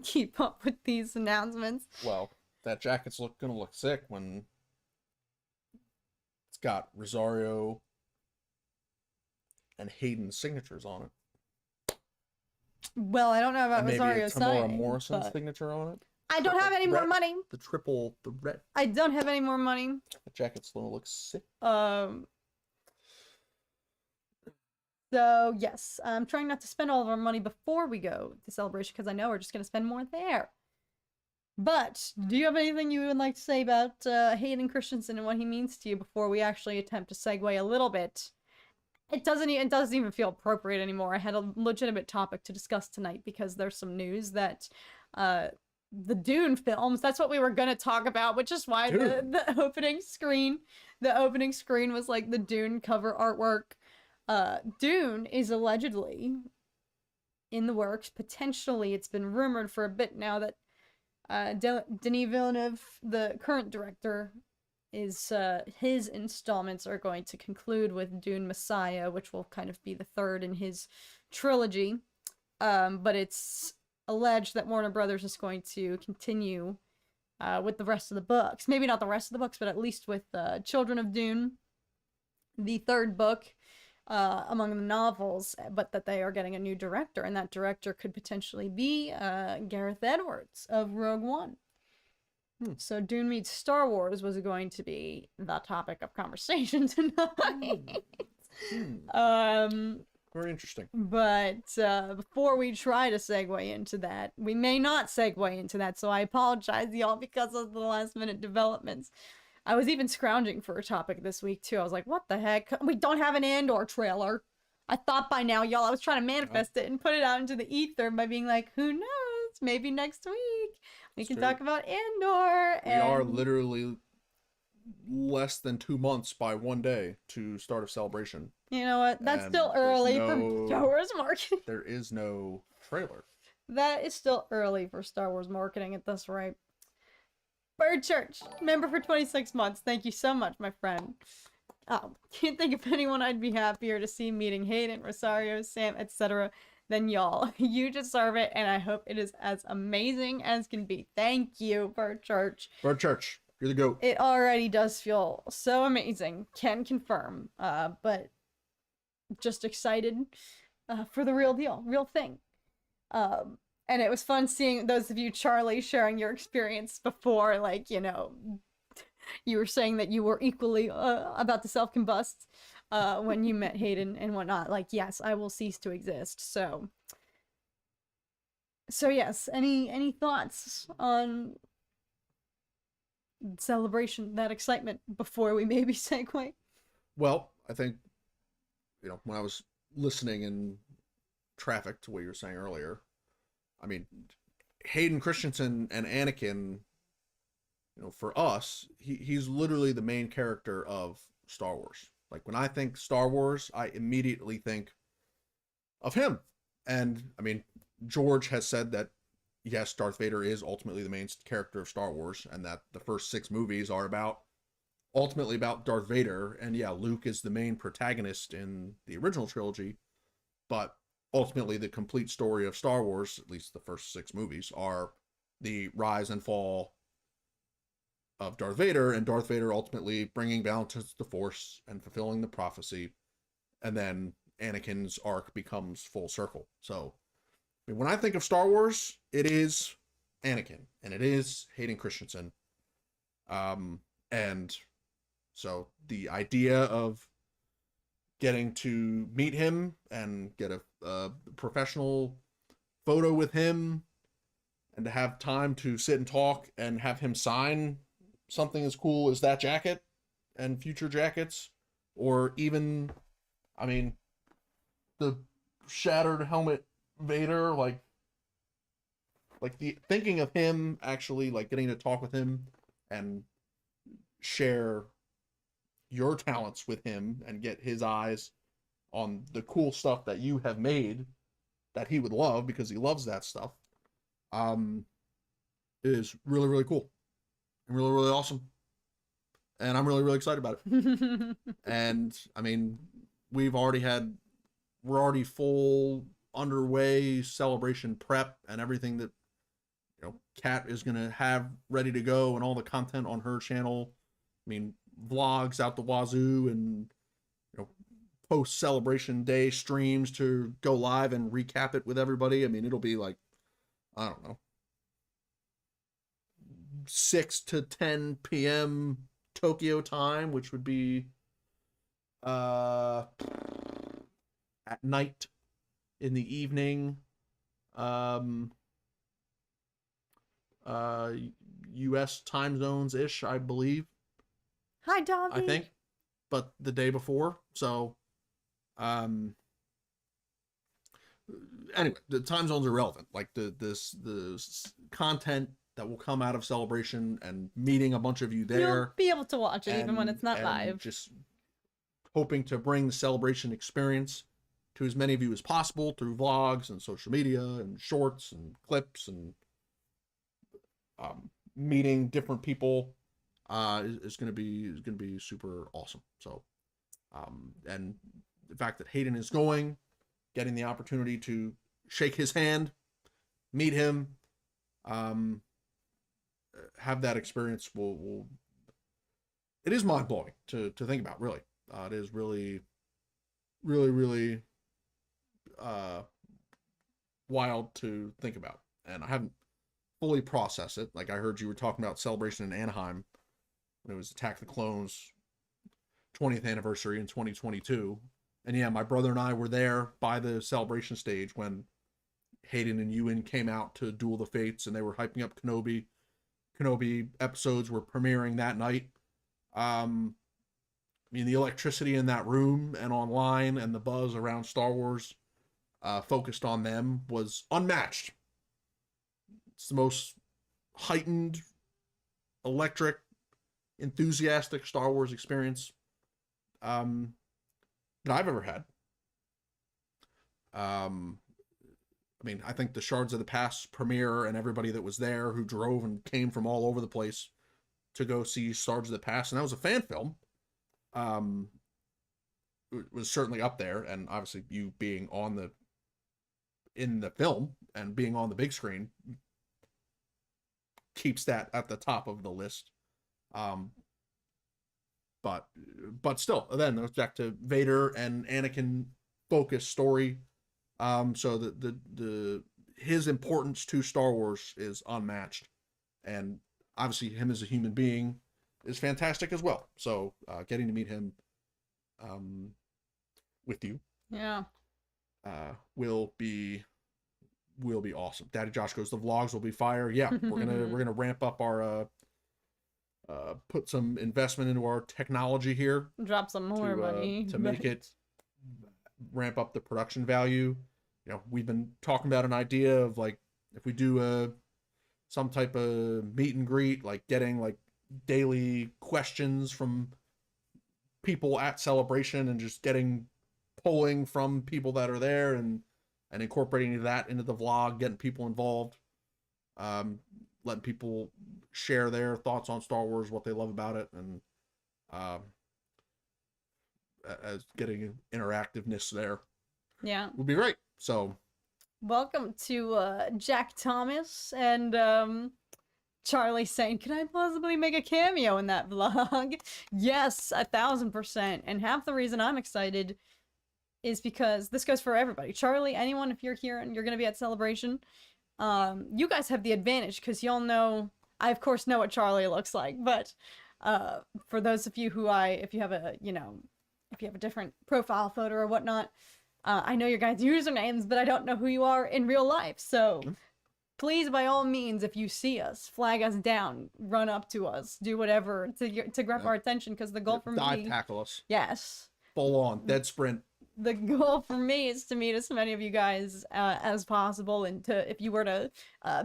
keep up with these announcements. Well, that jacket's gonna look sick when it's got Rosario and Hayden's signatures on it. Well, I don't know about Rosario's signing. Maybe Tamora Morrison's signature on it. I don't have any more money. The red. I don't have any more money. The jacket's gonna look sick. So, yes, I'm trying not to spend all of our money before we go to Celebration, because I know we're just going to spend more there. But, do you have anything you would like to say about Hayden Christensen and what he means to you before we actually attempt to segue a little bit? It doesn't even feel appropriate anymore. I had a legitimate topic to discuss tonight, because there's some news that the Dune films, that's what we were going to talk about, which is why the opening screen was like the Dune cover artwork. Dune is allegedly in the works. Potentially, it's been rumored for a bit now that Denis Villeneuve, the current director, is his installments are going to conclude with Dune Messiah, which will kind of be the third in his trilogy. But it's alleged that Warner Brothers is going to continue with the rest of the books. Maybe not the rest of the books, but at least with Children of Dune, the third book among the novels, but that they are getting a new director, and that director could potentially be Gareth Edwards of Rogue One. So Dune meets Star Wars was going to be the topic of conversation tonight. Very interesting. But before we try to segue into that, we may not segue into that, so I apologize, y'all, because of the last minute developments. I was even scrounging for a topic this week, too. I was like, what the heck? We don't have an Andor trailer. I thought by now, y'all, I was trying to manifest it and put it out into the ether by being like, who knows? Maybe next week we can talk about Andor. We are literally less than 2 months by 1 day to start a celebration. You know what? That's still early for Star Wars marketing. There is no trailer. That is still early for Star Wars marketing at this rate. Bird Church, member for 26 months. Thank you so much, my friend. Oh, can't think of anyone I'd be happier to see meeting Hayden, Rosario, Sam, etc. than y'all. You deserve it, and I hope it is as amazing as can be. Thank you, Bird Church. Bird Church, you're the GOAT. It already does feel so amazing. Can confirm. But just excited for the real deal, real thing. And it was fun seeing those of you, Charlie, sharing your experience before, like, you know, you were saying that you were equally about to self-combust when you met Hayden and whatnot. Like, yes, I will cease to exist. So yes, any thoughts on celebration, that excitement, before we maybe segue? Well, I think, you know, when I was listening in traffic to what you were saying earlier, I mean, Hayden Christensen and Anakin, you know, for us, he's literally the main character of Star Wars. Like, when I think Star Wars, I immediately think of him. And, I mean, George has said that, yes, Darth Vader is ultimately the main character of Star Wars, and that the first 6 movies are ultimately about Darth Vader, and yeah, Luke is the main protagonist in the original trilogy, but ultimately the complete story of Star Wars, at least the first 6 movies, are the rise and fall of Darth Vader, and Darth Vader ultimately bringing balance to the Force and fulfilling the prophecy, and then Anakin's arc becomes full circle. So, I mean, when I think of Star Wars, it is Anakin, and it is Hayden Christensen. And so the idea of getting to meet him and get a professional photo with him, and to have time to sit and talk and have him sign something as cool as that jacket and future jackets, or even, I mean, the shattered helmet Vader, like the thinking of him actually, like, getting to talk with him and share your talents with him and get his eyes on the cool stuff that you have made that he would love, because he loves that stuff, is really, really cool and really, really awesome. And I'm really, really excited about it. And I mean, we're already full underway celebration prep and everything that, you know, Kat is going to have ready to go, and all the content on her channel. I mean, vlogs out the wazoo, and, you know, post celebration day streams to go live and recap it with everybody. I mean, it'll be like, I don't know, 6 to 10 p.m. Tokyo time, which would be at night, in the evening, US time zones ish, I believe. Hi, Dobby. I think, but the day before. So, anyway, the time zones are relevant. Like the content that will come out of Celebration and meeting a bunch of you there. You'll be able to watch it even when it's not live. Just hoping to bring the Celebration experience to as many of you as possible through vlogs and social media and shorts and clips, and meeting different people is going to be super awesome. So, and the fact that Hayden is going, getting the opportunity to shake his hand, meet him, have that experience will it is mind blowing to think about. Really, it is really, really, really wild to think about, and I haven't fully processed it. Like, I heard you were talking about Celebration in Anaheim when it was Attack the Clones 20th anniversary in 2022, and yeah, my brother and I were there by the Celebration stage when Hayden and Ewan came out to Duel the Fates, and they were hyping up Kenobi. Kenobi episodes were premiering that night. I mean, the electricity in that room and online, and the buzz around Star Wars focused on them, was unmatched. It's the most heightened, electric, enthusiastic Star Wars experience that I've ever had. I mean, I think the Shards of the Past premiere, and everybody that was there who drove and came from all over the place to go see Shards of the Past, and that was a fan film, it was certainly up there. And obviously, you being in the film and being on the big screen keeps that at the top of the list. But still, then it's back to Vader and Anakin focused story. So the his importance to Star Wars is unmatched, and obviously him as a human being is fantastic as well. So getting to meet him with you, yeah, will be awesome. Daddy Josh goes, the vlogs will be fire. Yeah, we're gonna ramp up our put some investment into our technology here, drop some more money to make it ramp up the production value. You know, we've been talking about an idea of, like, if we do some type of meet and greet, like getting like daily questions from people at Celebration, and just pulling from people that are there, and incorporating that into the vlog, getting people involved. letting people share their thoughts on Star Wars, what they love about it, and as getting interactiveness there. Yeah. Would be great. So welcome to Jack Thomas and Charlie saying, can I possibly make a cameo in that vlog? Yes, 1000%. And half the reason I'm excited is because this goes for everybody. Charlie, anyone, if you're here and you're going to be at Celebration, you guys have the advantage because y'all know, I of course know what Charlie looks like, but for those of you who if you have a, if you have a different profile photo or whatnot, I know your guys' usernames, but I don't know who you are in real life. So please, by all means, if you see us, flag us down, run up to us, do whatever to grab our attention. Because the goal for me, dive tackle us. Yes. Full on dead sprint. The goal for me is to meet as many of you guys as possible, and to, if you were to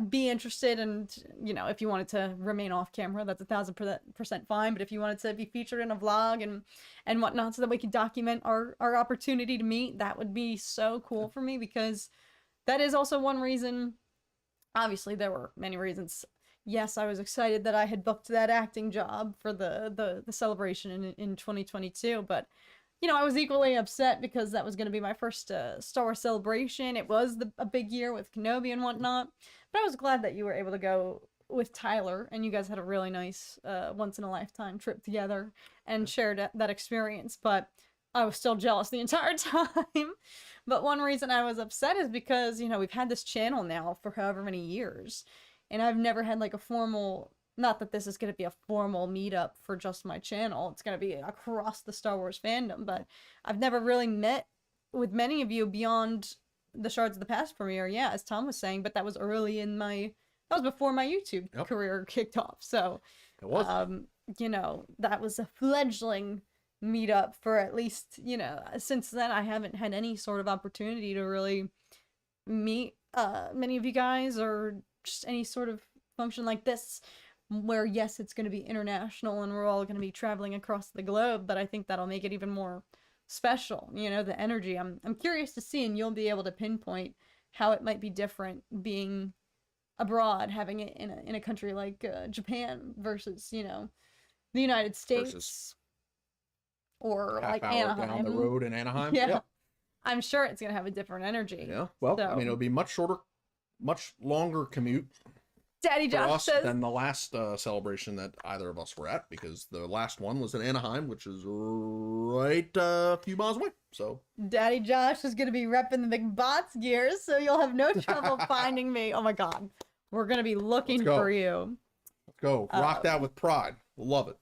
be interested, and if you wanted to remain off camera, that's 1000% fine. But if you wanted to be featured in a vlog and whatnot, so that we could document our opportunity to meet, that would be so cool for me, because that is also one reason. Obviously, there were many reasons. Yes, I was excited that I had booked that acting job for the celebration in 2022, but I was equally upset because that was going to be my first Star Wars celebration. It was a big year with Kenobi and whatnot, but I was glad that you were able to go with Tyler, and you guys had a really nice once-in-a-lifetime trip together and shared that experience, but I was still jealous the entire time. But one reason I was upset is because, we've had this channel now for however many years, and I've never had like a formal, not that this is going to be a formal meetup for just my channel, it's going to be across the Star Wars fandom, but I've never really met with many of you beyond the Shards of the Past premiere, yeah, as Tom was saying, but that was early in that was before my YouTube career kicked off, so, it was. That was a fledgling meetup for at least, since then I haven't had any sort of opportunity to really meet many of you guys, or just any sort of function like this where, yes, it's going to be international and we're all going to be traveling across the globe, but I think that'll make it even more special, the energy. I'm curious to see, and you'll be able to pinpoint how it might be different being abroad, having it in a country like Japan versus, the United States. Versus or like hour Anaheim. down the road in Anaheim. Yeah. I'm sure it's going to have a different energy. Yeah. Well, so. it'll be much longer commute Daddy for Josh us says than the last celebration that either of us were at, because the last one was in Anaheim, which is right a few miles away. So Daddy Josh is going to be repping the big bots gear, so you'll have no trouble finding me. Oh my God. We're going to be looking for you. Let's go. Rock that with pride. We'll love it.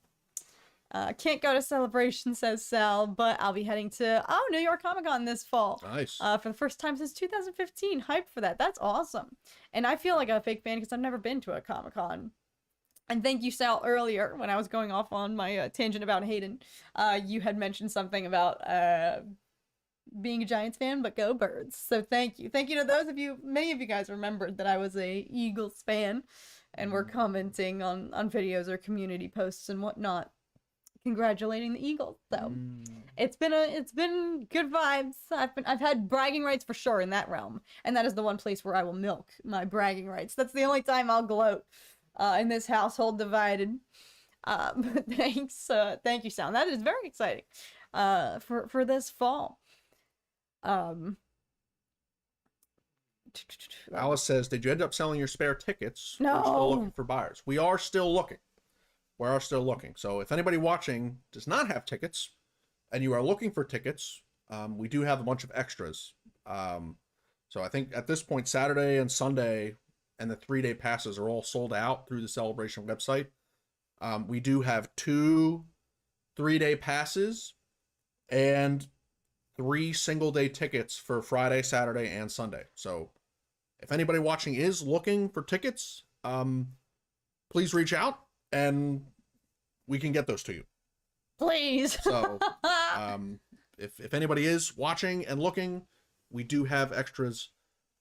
Can't go to Celebration, says Sal, but I'll be heading to, New York Comic Con this fall. Nice. For the first time since 2015. Hyped for that. That's awesome. And I feel like a fake fan because I've never been to a Comic Con. And thank you, Sal, earlier when I was going off on my tangent about Hayden. You had mentioned something about being a Giants fan, but go Birds. So thank you. Thank you to those of you, many of you guys remembered that I was a Eagles fan and were commenting on videos or community posts and whatnot, congratulating the Eagles. So it's been good vibes. I've had bragging rights for sure in that realm, and that is the one place where I will milk my bragging rights. That's the only time I'll gloat in this household divided. But thanks, thank you, Sound. That is very exciting for this fall. Alice says, did you end up selling your spare tickets? No. We're still looking for buyers. We are still looking. So if anybody watching does not have tickets and you are looking for tickets, we do have a bunch of extras. So I think at this point, Saturday and Sunday and the 3-day passes are all sold out through the Celebration website. We do have 2 3-day passes and 3 single-day tickets for Friday, Saturday, and Sunday. So if anybody watching is looking for tickets, please reach out and we can get those to you. Please. So if anybody is watching and looking, we do have extras.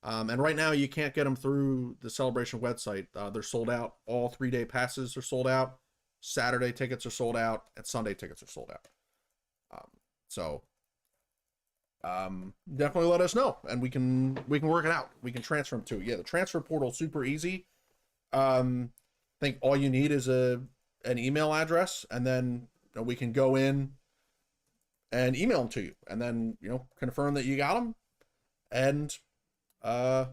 And right now you can't get them through the Celebration website. They're sold out. All 3-day passes are sold out. Saturday tickets are sold out, and Sunday tickets are sold out. So definitely let us know, and we can work it out. We can transfer them too. Yeah, the transfer portal super easy. I think all you need is an email address, and then we can go in and email them to you, and then confirm that you got them, and then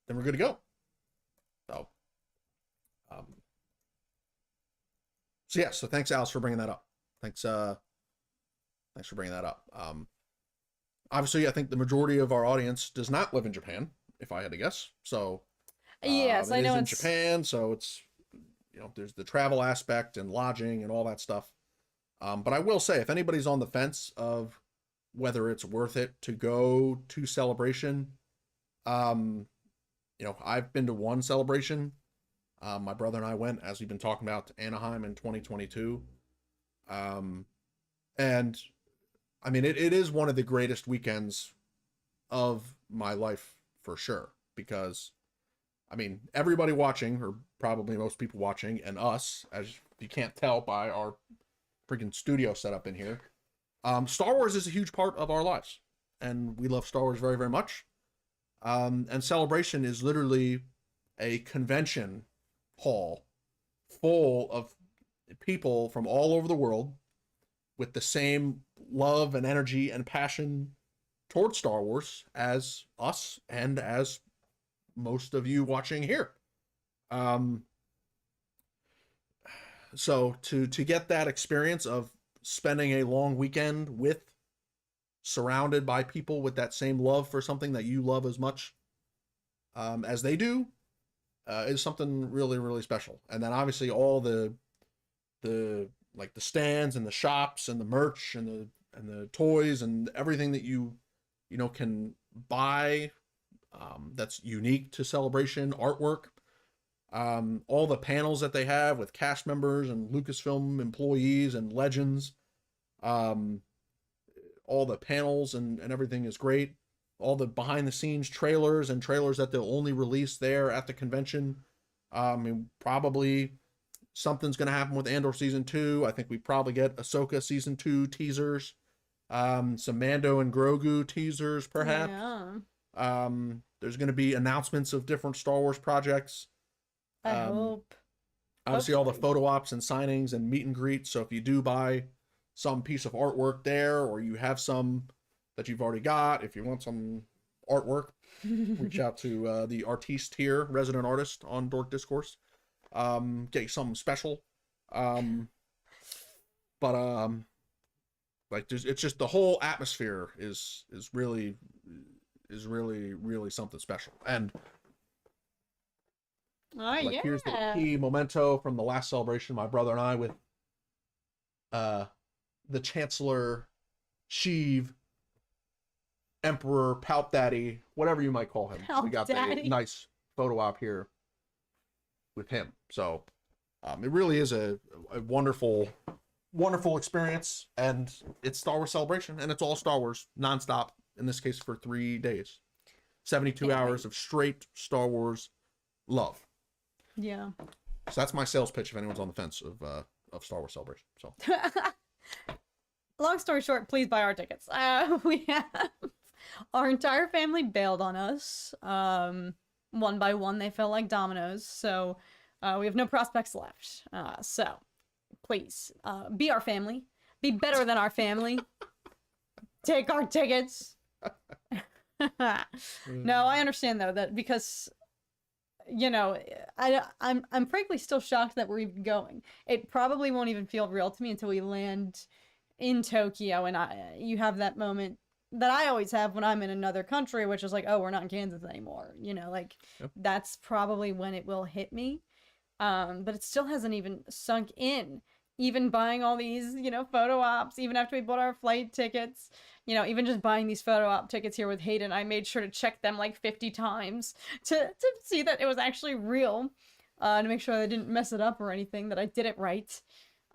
we're good to go. So, so yeah. So thanks, Alice, for bringing that up. Thanks for bringing that up. Obviously, I think the majority of our audience does not live in Japan, if I had to guess. So, yes, I know in it's Japan, so it's there's the travel aspect and lodging and all that stuff. But I will say, if anybody's on the fence of whether it's worth it to go to Celebration, I've been to one Celebration. My brother and I went, as we've been talking about, to Anaheim in 2022. And I mean, it is one of the greatest weekends of my life for sure, because I mean, everybody watching, or probably most people watching, and us, as you can't tell by our freaking studio setup in here, Star Wars is a huge part of our lives, and we love Star Wars very, very much. And Celebration is literally a convention hall full of people from all over the world with the same love and energy and passion towards Star Wars as us and as most of you watching here. So to get that experience of spending a long weekend surrounded by people with that same love for something that you love as much as they do, is something really, really special. And then obviously all the like the stands and the shops and the merch and the toys and everything that you can buy, that's unique to Celebration, artwork, all the panels that they have with cast members and Lucasfilm employees and legends, all the panels and everything is great. All the behind the scenes trailers and trailers that they'll only release there at the convention. Probably something's going to happen with Andor season 2. I think we probably get Ahsoka season 2 teasers, some Mando and Grogu teasers perhaps. Yeah. There's going to be announcements of different Star Wars projects. I hope. Obviously all the photo ops and signings and meet and greets. So if you do buy some piece of artwork there, or you have some that you've already got, if you want some artwork, reach out to the artiste here, resident artist on Dork Discourse. Get you something special. Like it's just the whole atmosphere is really something special. And yeah. Here's the key memento from the last Celebration, my brother and I, with the Chancellor Sheev, Emperor Palp Daddy, whatever you might call him. We got the nice photo op here with him. So it really is a wonderful experience, and it's Star Wars Celebration, and it's all Star Wars nonstop, in this case for 3 days. 72 hours of straight Star Wars love. Yeah. So that's my sales pitch if anyone's on the fence of Star Wars Celebration. So long story short, please buy our tickets. We have our entire family bailed on us. One by one, they fell like dominoes. So we have no prospects left. So please be our family. Be better than our family. Take our tickets. No, I understand though that because I'm frankly still shocked that we're even going. It probably won't even feel real to me until we land in Tokyo, and you have that moment that I always have when I'm in another country, which is like, oh, we're not in Kansas anymore. Yep. That's probably when it will hit me. But it still hasn't even sunk in. Even buying all these, photo ops, even after we bought our flight tickets, even just buying these photo op tickets here with Hayden, I made sure to check them like 50 times to see that it was actually real, to make sure I didn't mess it up or anything, that I did it right,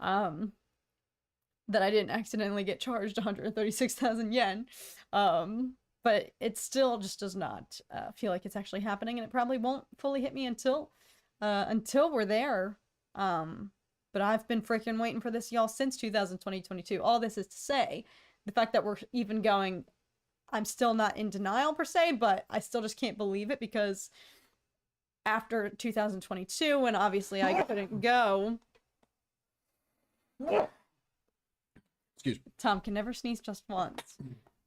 that I didn't accidentally get charged 136,000 yen. But it still just does not feel like it's actually happening, and it probably won't fully hit me until we're there. But I've been freaking waiting for this, y'all, since 2022. All this is to say, the fact that we're even going, I'm still not in denial per se, but I still just can't believe it because after 2022, when obviously I couldn't go. Excuse me. Tom can never sneeze just once.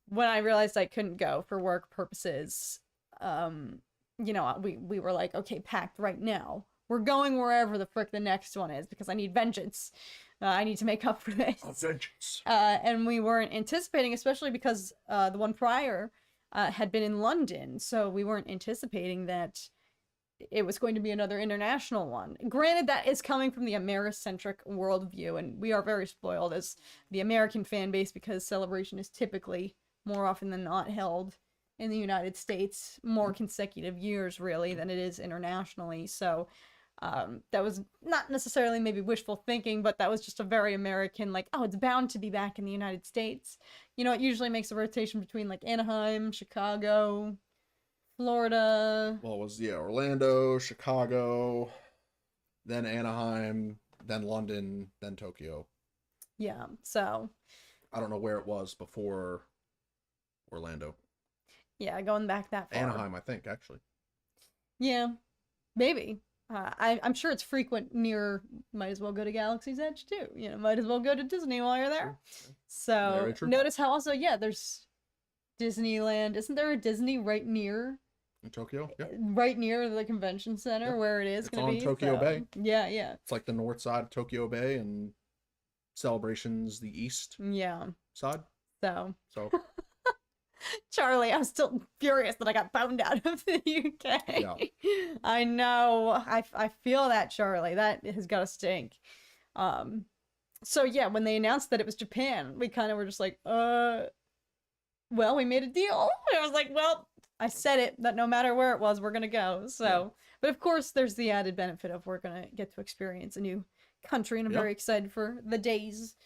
When I realized I couldn't go for work purposes, you know, we were like, okay, packed right now. We're going wherever the frick the next one is because I need vengeance. I need to make up for this. Vengeance. And we weren't anticipating, especially because the one prior had been in London, so we weren't anticipating that it was going to be another international one. Granted, that is coming from the Americentric worldview, and we are very spoiled as the American fan base because Celebration is typically more often than not held in the United States more consecutive years, really, than it is internationally. So that was not necessarily maybe wishful thinking, but that was just a very American, like, oh, it's bound to be back in the United States. You know, it usually makes a rotation between, like, Anaheim, Chicago, Florida. Well, it was, Orlando, Chicago, then Anaheim, then London, then Tokyo. Yeah, so. I don't know where it was before Orlando. Yeah, going back that far. Anaheim, I think, actually. Yeah, maybe. I'm sure it's frequent near, might as well go to Galaxy's Edge too. You know, might as well go to Disney while you're there. True. So notice how also, there's Disneyland. Isn't there a Disney right near? In Tokyo? Yeah. Right near the convention center where it is going to be. It's on Tokyo Bay. Yeah, yeah. It's like the north side of Tokyo Bay and Celebration's the east side. So. So Charlie, I'm still furious that I got boned out of the UK. Yeah. I know. I feel that, Charlie. That has got to stink. So yeah, when they announced that it was Japan, we kind of were just like, well, we made a deal. And I was like, well, I said it, that no matter where it was, we're going to go. So, but of course, there's the added benefit of we're going to get to experience a new country, and I'm very excited for the days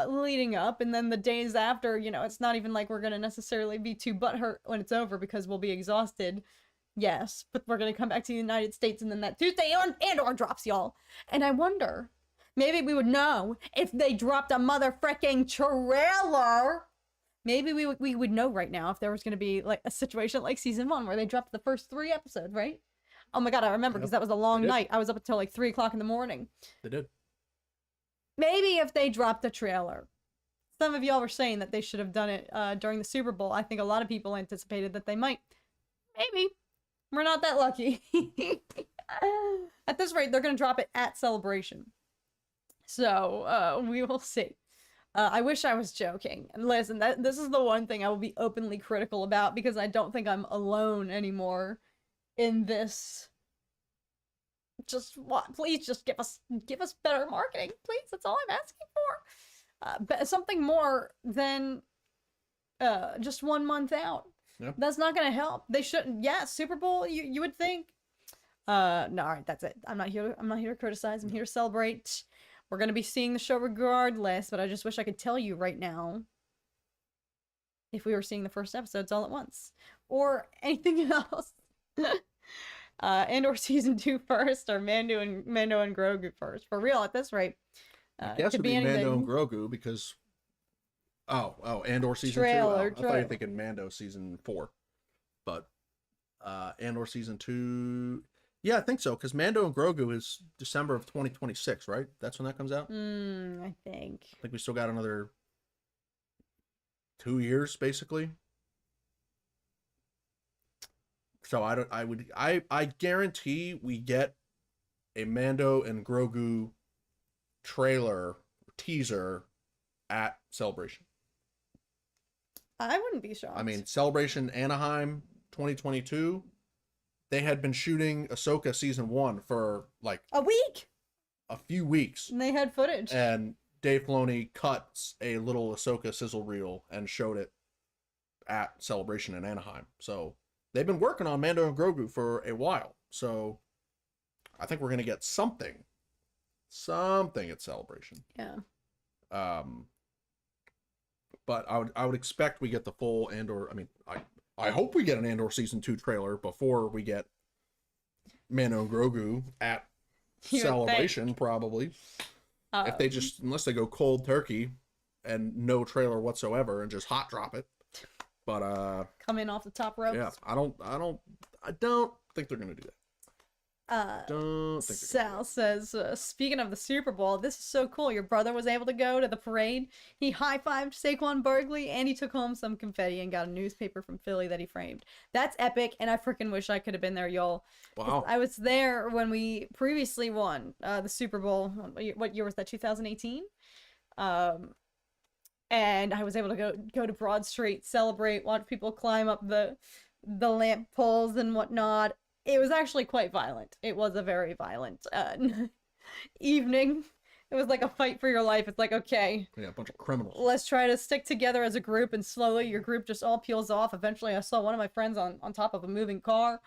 leading up, and then the days after. You know, it's not even like we're gonna necessarily be too butthurt when it's over because we'll be exhausted, yes, but we're gonna come back to the United States, and then that Tuesday Andor drops, y'all, and I wonder, maybe we would know if they dropped a motherfucking trailer. Maybe we would know right now if there was gonna be like a situation like season 1 where they dropped the first 3 episodes, right? Oh my god, I remember because that was a long night. I was up until like 3 o'clock in the morning. They did. Maybe if they dropped a trailer. Some of y'all were saying that they should have done it during the Super Bowl. I think a lot of people anticipated that they might. Maybe. We're not that lucky. At this rate, they're going to drop it at Celebration. So, we will see. I wish I was joking. And listen, this is the one thing I will be openly critical about because I don't think I'm alone anymore in this. Just what? Please just give us better marketing, please. That's all I'm asking for. But something more than just 1 month out. Yep. That's not gonna help. They shouldn't. Yeah, Super Bowl. You would think. No, all right, that's it. I'm not here to criticize. I'm here to celebrate. We're gonna be seeing the show regardless, but I just wish I could tell you right now if we were seeing the first episodes all at once or anything else. Andor season 2 first, or Mando and Grogu first. For real, at this rate. I guess it'd be Mando and Grogu because Andor season 2. I thought you were thinking Mando season 4. But Andor season 2, yeah, I think so, because Mando and Grogu is December of 2026, right? That's when that comes out? I think we still got another 2 years, basically. So I guarantee we get a Mando and Grogu trailer teaser at Celebration. I wouldn't be shocked. I mean, Celebration Anaheim 2022, they had been shooting Ahsoka season 1 for like a few weeks. And they had footage. And Dave Filoni cut a little Ahsoka sizzle reel and showed it at Celebration in Anaheim. So they've been working on Mando and Grogu for a while, so I think we're going to get something at Celebration. Yeah. But I would expect we get the full Andor. I mean, I hope we get an Andor season 2 trailer before we get Mando and Grogu at Celebration, probably. If they unless they go cold turkey and no trailer whatsoever and just hot drop it. But come in off the top rope. Yeah, I don't think they're gonna do that. Don't think Sal says, speaking of the Super Bowl, this is so cool. Your brother was able to go to the parade. He high-fived Saquon Barkley, and he took home some confetti and got a newspaper from Philly that he framed. That's epic, and I freaking wish I could have been there, y'all. Wow. I was there when we previously won the Super Bowl. What year was that, 2018? And I was able to go to Broad Street, celebrate, watch people climb up the lamp poles and whatnot. It was actually quite violent. It was a very violent evening. It was like a fight for your life. It's like, okay. Yeah, a bunch of criminals. Let's try to stick together as a group, and slowly your group just all peels off. Eventually, I saw one of my friends on top of a moving car.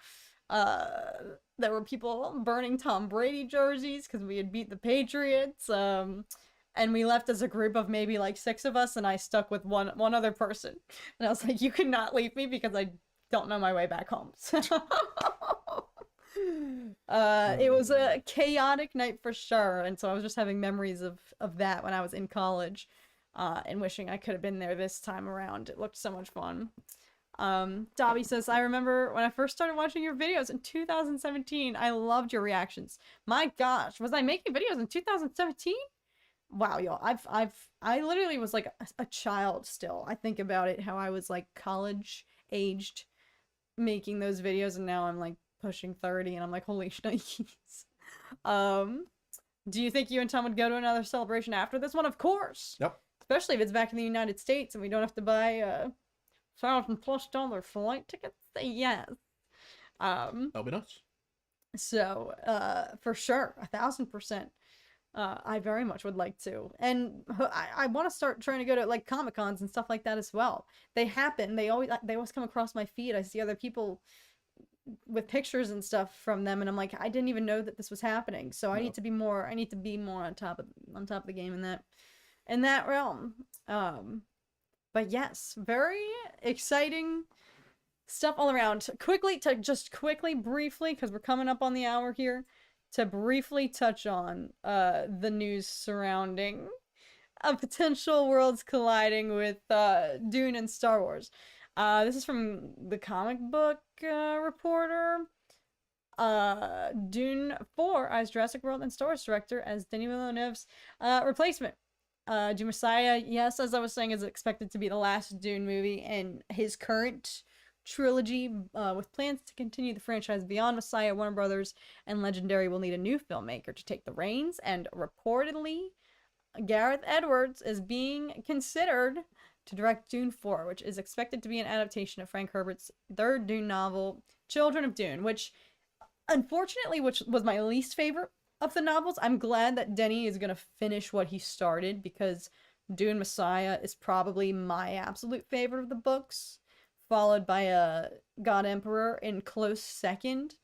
There were people burning Tom Brady jerseys because we had beat the Patriots. And we left as a group of maybe like 6 of us, and I stuck with one other person. And I was like, you could not leave me because I don't know my way back home. It was a chaotic night for sure, and so I was just having memories of that when I was in college, and wishing I could have been there this time around. It looked so much fun. Dobby says, I remember when I first started watching your videos in 2017. I loved your reactions. My gosh, was I making videos in 2017? Wow, y'all, I literally was like a child still. I think about it, how I was like college aged making those videos, and now I'm like pushing 30, and I'm like, holy shnikes. Do you think you and Tom would go to another celebration after this one? Of course. Yep. Especially if it's back in the United States and we don't have to buy $1,000+ flight tickets. Yes. That'll be nice. So, for sure, 1,000%. I very much would like to. And I want to start trying to go to like Comic-Cons and stuff like that as well. They happen. They always come across my feed. I see other people with pictures and stuff from them, and I'm like, I didn't even know that this was happening. So I need to be more on top of the game in that realm. But yes, very exciting stuff all around. Quickly, briefly, because we're coming up on the hour here, to briefly touch on the news surrounding a potential worlds colliding with Dune and Star Wars. This is from the Comic Book Reporter. Dune 4 as Jurassic World and Star Wars director as Denis Villeneuve's replacement. Dune Messiah, yes, as I was saying, is expected to be the last Dune movie in his current trilogy, with plans to continue the franchise beyond Messiah. Warner Brothers and Legendary will need a new filmmaker to take the reins, and reportedly Gareth Edwards is being considered to direct Dune 4, which is expected to be an adaptation of Frank Herbert's third Dune novel, Children of Dune, which unfortunately was my least favorite of the novels. I'm glad that Denny is going to finish what he started, because Dune Messiah is probably my absolute favorite of the books, followed by God Emperor in close second.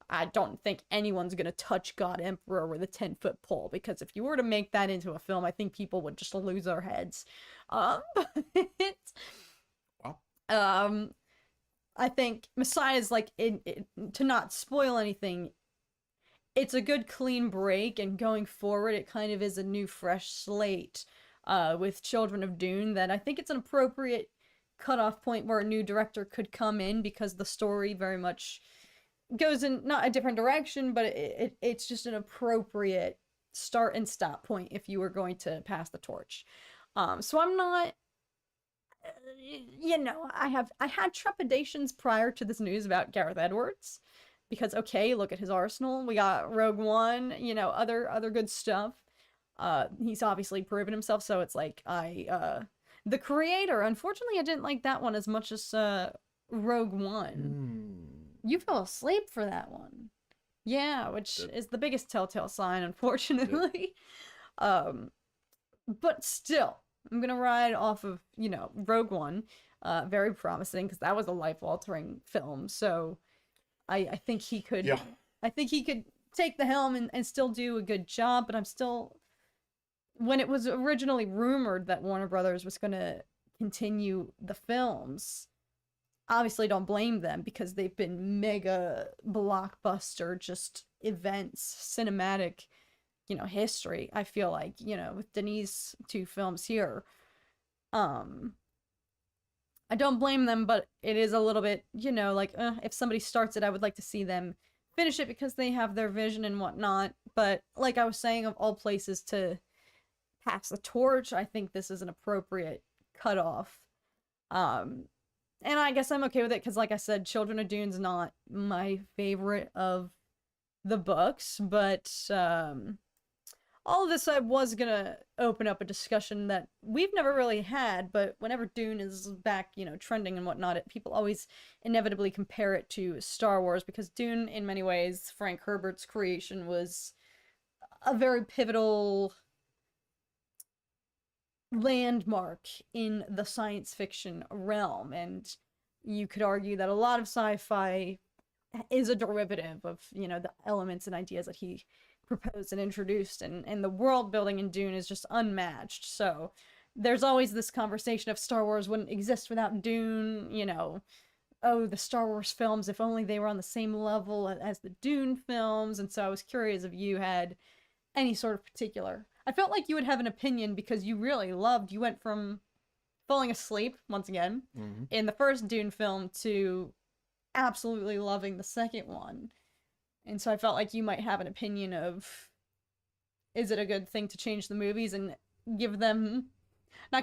I don't think anyone's going to touch God Emperor with a 10-foot pole, because if you were to make that into a film, I think people would just lose their heads. Wow. I think Messiah is like, to not spoil anything, it's a good clean break, and going forward, it kind of is a new fresh slate with Children of Dune, that I think it's an appropriate cutoff point where a new director could come in, because the story very much goes in not a different direction, but it's just an appropriate start and stop point if you were going to pass the torch. So I'm not, I had trepidations prior to this news about Gareth Edwards, because okay, look at his arsenal. We got Rogue One, other good stuff. He's obviously proven himself, so it's like the creator, unfortunately, I didn't like that one as much as Rogue One. You fell asleep for that one. Yeah, which is the biggest telltale sign, unfortunately. But still, I'm gonna ride off of, Rogue One. Very promising, because that was a life-altering film. So I think he could take the helm and still do a good job, but I'm still, when it was originally rumored that Warner Brothers was gonna continue the films, obviously don't blame them, because they've been mega blockbuster just events, cinematic, history. I feel like, with Denis' 2 films here, I don't blame them, but it is a little bit, if somebody starts it, I would like to see them finish it because they have their vision and whatnot. But like I was saying, of all places to pass the torch, I think this is an appropriate cutoff. And I guess I'm okay with it because, like I said, Children of Dune's not my favorite of the books, but all of this I was gonna open up a discussion that we've never really had, but whenever Dune is back, trending and whatnot, people always inevitably compare it to Star Wars because Dune, in many ways, Frank Herbert's creation was a very pivotal landmark in the science fiction realm, and you could argue that a lot of sci-fi is a derivative of, the elements and ideas that he proposed and introduced, and the world building in Dune is just unmatched. So there's always this conversation of Star Wars wouldn't exist without Dune, oh, the Star Wars films, if only they were on the same level as the Dune films. And so I was curious if you had any sort of particular. I felt like you would have an opinion because you went from falling asleep, once again, in the first Dune film to absolutely loving the second one. And so I felt like you might have an opinion of, is it a good thing to change the movies and not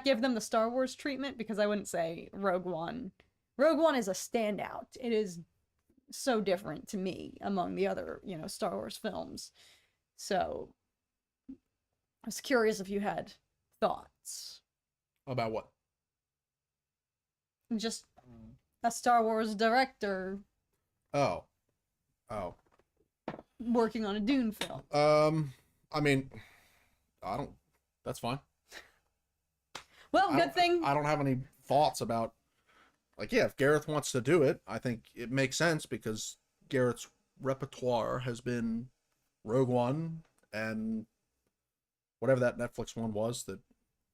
give them the Star Wars treatment? Because I wouldn't say Rogue One. Rogue One is a standout. It is so different to me among the other, Star Wars films. So I was curious if you had thoughts. About what? Just a Star Wars director. Oh. Working on a Dune film. I mean, that's fine. Well, good thing. I don't have any thoughts about, if Gareth wants to do it, I think it makes sense because Gareth's repertoire has been Rogue One and whatever that Netflix one was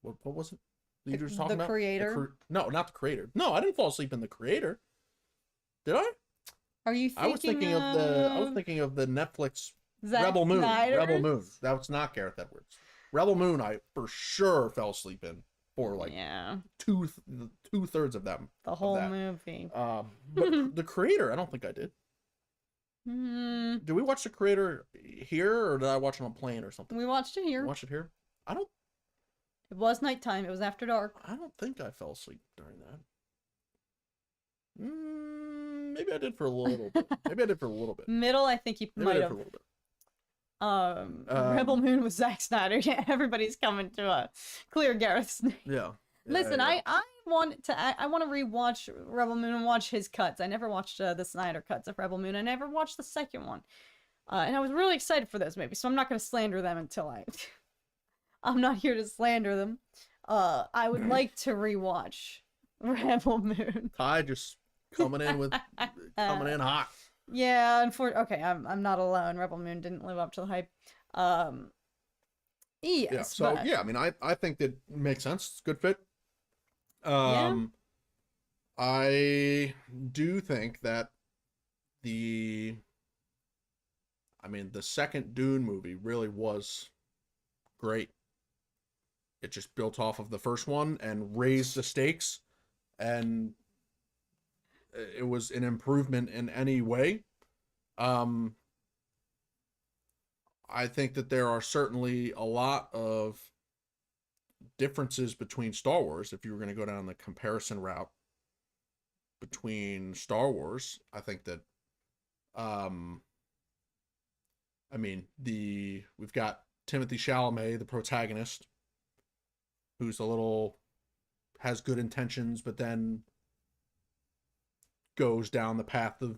what was it? You were just talking about? Creator? No, not The Creator. No, I didn't fall asleep in The Creator. Did I? Are you thinking I was thinking of the Netflix Rebel Moon. Snyder's? Rebel Moon. That was not Gareth Edwards. Rebel Moon, I for sure fell asleep in for two-thirds of them. The whole movie. But The Creator, I don't think I did. Did we watch The Creator here, or did I watch it on a plane or something? We watched it here. Watched it here? It was nighttime. It was after dark. I don't think I fell asleep during that. Maybe I did for a little bit. Middle, I think you might have. Rebel Moon with Zack Snyder. Yeah, everybody's coming to clear Gareth's name. Yeah. Listen, I want to rewatch Rebel Moon and watch his cuts. I never watched the Snyder cuts of Rebel Moon. I never watched the second one, and I was really excited for those movies. So I'm not going to slander them until I'm not here to slander them. I would like to rewatch Rebel Moon. Ty just coming in hot. Yeah, unfortunately. Okay, I'm not alone. Rebel Moon didn't live up to the hype. Yes. Yeah. So but... yeah, I mean, I think that makes sense. It's a good fit. I do think that the second Dune movie really was great. It just built off of the first one and raised the stakes, and it was an improvement in any way. I think that there are certainly a lot of differences between Star Wars. If you were going to go down the comparison route between Star Wars, I think that, we've got Timothée Chalamet, the protagonist, who's has good intentions, but then goes down the path of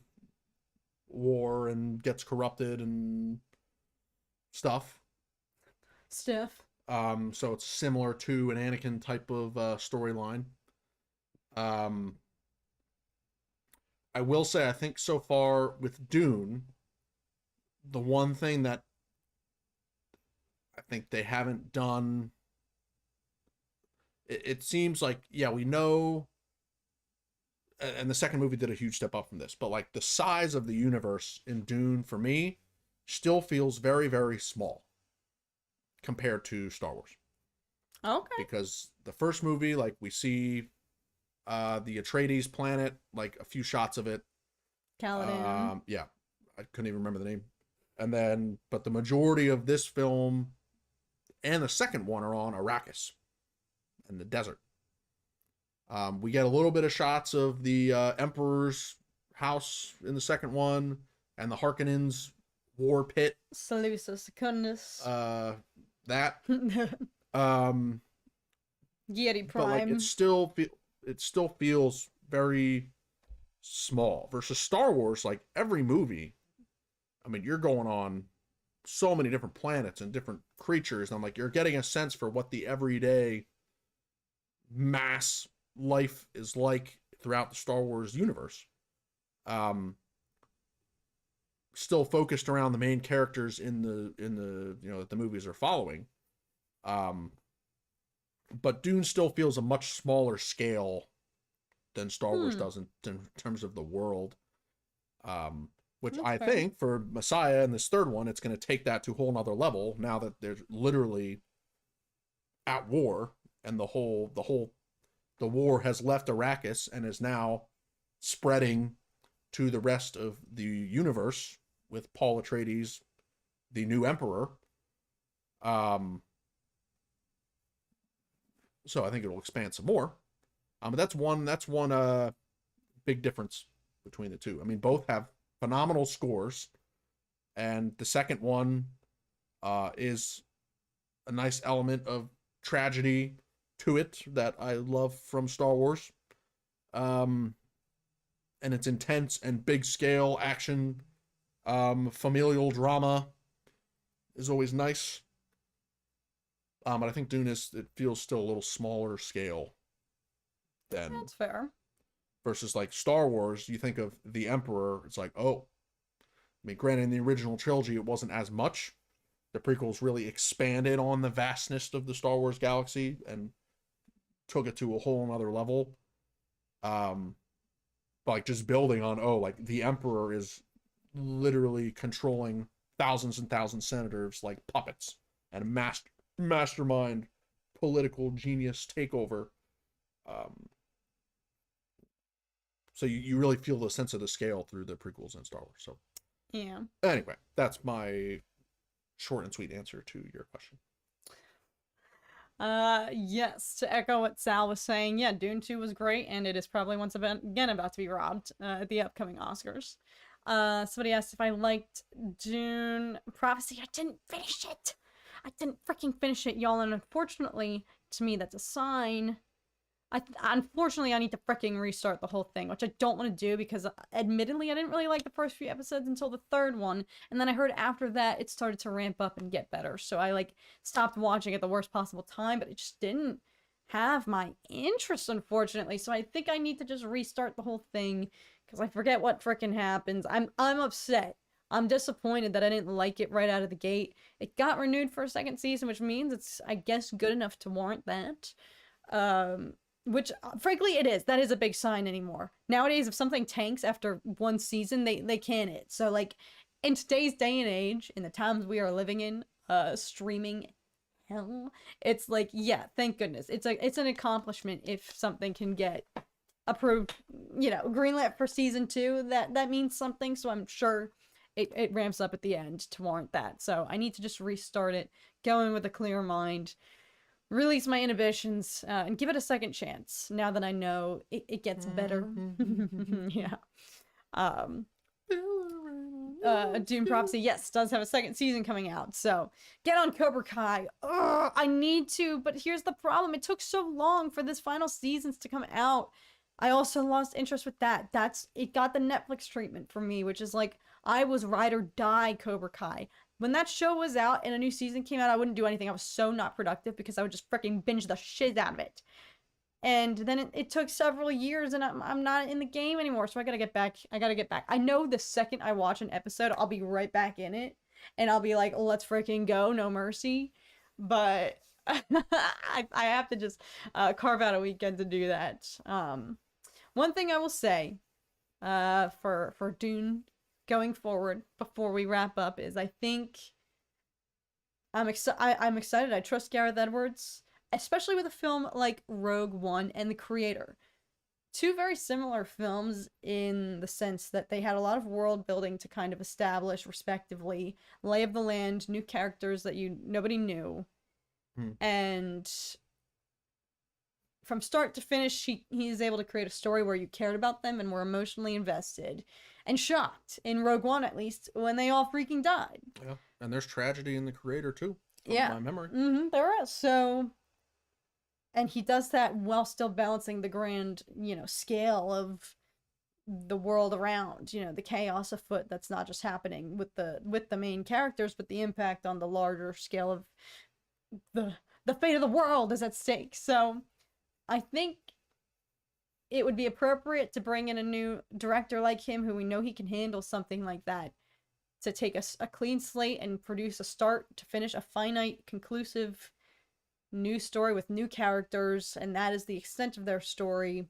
war and gets corrupted and stuff. So it's similar to an Anakin type of storyline. I will say, I think so far with Dune, the one thing that I think they haven't done, it seems like, we know, and the second movie did a huge step up from this, but the size of the universe in Dune, for me, still feels very, very small compared to Star Wars. Okay. Because the first movie, we see the Atreides planet, a few shots of it. Caladan. I couldn't even remember the name. And then, but the majority of this film and the second one are on Arrakis and the desert. We get a little bit of shots of the Emperor's house in the second one and the Harkonnens' war pit. Salusa Secundus. That. Yeti Prime. But like it still feels very small versus Star Wars. Like every movie, I mean, you're going on so many different planets and different creatures, and I'm like, you're getting a sense for what the everyday mass life is like throughout the Star Wars universe. Still focused around the main characters in the that the movies are following. But Dune still feels a much smaller scale than Star Wars does in terms of the world. Which That's I fair. think for Messiah and this third one, it's going to take that to a whole nother level now that they're literally at war, and the war has left Arrakis and is now spreading to the rest of the universe with Paul Atreides, the new emperor. So I think it'll expand some more. But that's one big difference between the two. I mean, both have phenomenal scores, and the second one is a nice element of tragedy to it that I love from Star Wars. And it's intense and big scale action, familial drama is always nice. But I think Dune it feels still a little smaller scale than. That's fair. Versus like Star Wars, you think of the Emperor, it's like, oh, I mean, granted, in the original trilogy, it wasn't as much. The prequels really expanded on the vastness of the Star Wars galaxy and took it to a whole nother level. But like just building on, like the Emperor is literally controlling thousands and thousands of senators like puppets, and a mastermind political genius takeover. So you really feel the sense of the scale through the prequels and Star Wars. So Yeah. anyway, that's my short and sweet answer to your question. Yes, to echo what Sal was saying, yeah, Dune 2 was great, and it is probably once again about to be robbed at the upcoming Oscars. Somebody asked if I liked Dune Prophecy. I didn't finish it. I didn't freaking finish it, y'all, and unfortunately, to me, that's a sign. Unfortunately, I need to freaking restart the whole thing, which I don't want to do because, admittedly, I didn't really like the first few episodes until the third one, and then I heard after that it started to ramp up and get better, so I, stopped watching at the worst possible time, but it just didn't have my interest, unfortunately, so I think I need to just restart the whole thing, because I forget what freaking happens. I'm upset. I'm disappointed that I didn't like it right out of the gate. It got renewed for a second season, which means it's, I guess, good enough to warrant that. Which, frankly, it is. That is a big sign anymore. Nowadays, if something tanks after one season, they can it. So, in today's day and age, in the times we are living in, streaming hell, it's yeah, thank goodness. It's an accomplishment if something can get approved, greenlit for season 2. That means something, so I'm sure it ramps up at the end to warrant that. So I need to just restart it, go in with a clear mind, release my inhibitions, and give it a second chance now that I know it gets better. Yeah. Dune Prophecy, yes, does have a second season coming out, so get on Cobra Kai. Ugh, I need to, but here's the problem. It took so long for this final seasons to come out. I also lost interest with that. It got the Netflix treatment for me, which is I was ride or die Cobra Kai. When that show was out and a new season came out, I wouldn't do anything. I was so not productive because I would just freaking binge the shit out of it. And then it took several years, and I'm not in the game anymore, so I gotta get back. I know the second I watch an episode, I'll be right back in it, and I'll be like, let's freaking go, no mercy. But I have to just carve out a weekend to do that. One thing I will say for Dune going forward before we wrap up is I think I'm excited. I trust Gareth Edwards, especially with a film like Rogue One and the creator. two very similar films in the sense that they had a lot of world building to kind of establish, respectively, lay of the land, new characters that nobody knew, and from start to finish, he is able to create a story where you cared about them and were emotionally invested and shocked, in Rogue One at least, when they all freaking died. Yeah, and there's tragedy in the creator too, from my memory. There is. So, and he does that while still balancing the grand, scale of the world around, the chaos afoot that's not just happening with the main characters, but the impact on the larger scale of the fate of the world is at stake. So I think it would be appropriate to bring in a new director like him, who we know he can handle something like that, to take a clean slate and produce a start to finish, a finite, conclusive new story with new characters, and that is the extent of their story.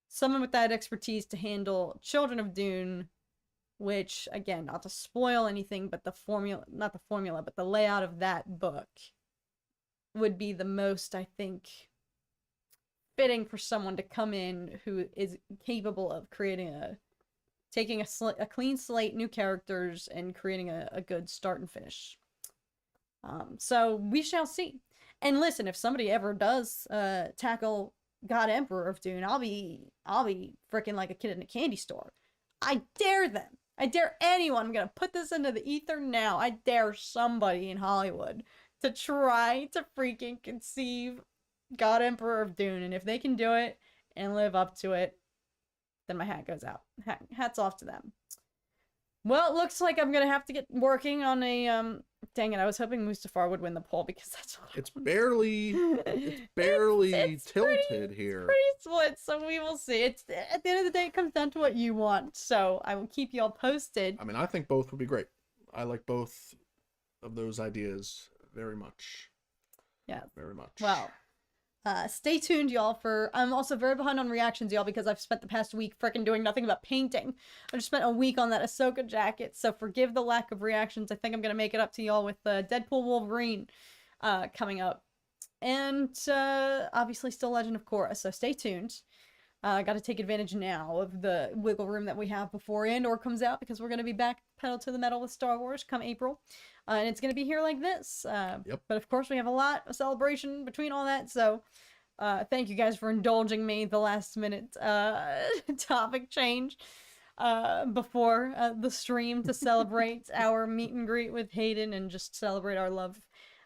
Someone with that expertise to handle Children of Dune, which, again, not to spoil anything, but but the layout of that book would be the most, I think, fitting for someone to come in who is capable of taking a clean slate, new characters, and creating a good start and finish. So we shall see. And listen, if somebody ever does tackle God Emperor of Dune, I'll be freaking like a kid in a candy store. I dare them. I dare anyone. I'm gonna put this into the ether now. I dare somebody in Hollywood to try to freaking conceive God Emperor of Dune, and if they can do it and live up to it, then my hat goes out. Hats off to them. Well, it looks like I'm gonna have to get working on a dang it, I was hoping Mustafar would win the poll because that's what it's barely it's tilted here. Pretty split, so we will see. It's at the end of the day, it comes down to what you want. So I will keep you all posted. I mean, I think both would be great. I like both of those ideas very much. Yeah, very much. Well, stay tuned, y'all, I'm also very behind on reactions, y'all, because I've spent the past week freaking doing nothing but painting. I just spent a week on that Ahsoka jacket, so forgive the lack of reactions. I think I'm going to make it up to y'all with Deadpool Wolverine coming up. And obviously still Legend of Korra, so stay tuned. Got to take advantage now of the wiggle room that we have before Andor comes out, because we're going to be back pedal to the metal with Star Wars come April. And it's going to be here like this. Yep. But of course, we have a lot of celebration between all that. So thank you guys for indulging me the last minute topic change before the stream to celebrate our meet and greet with Hayden and just celebrate our love,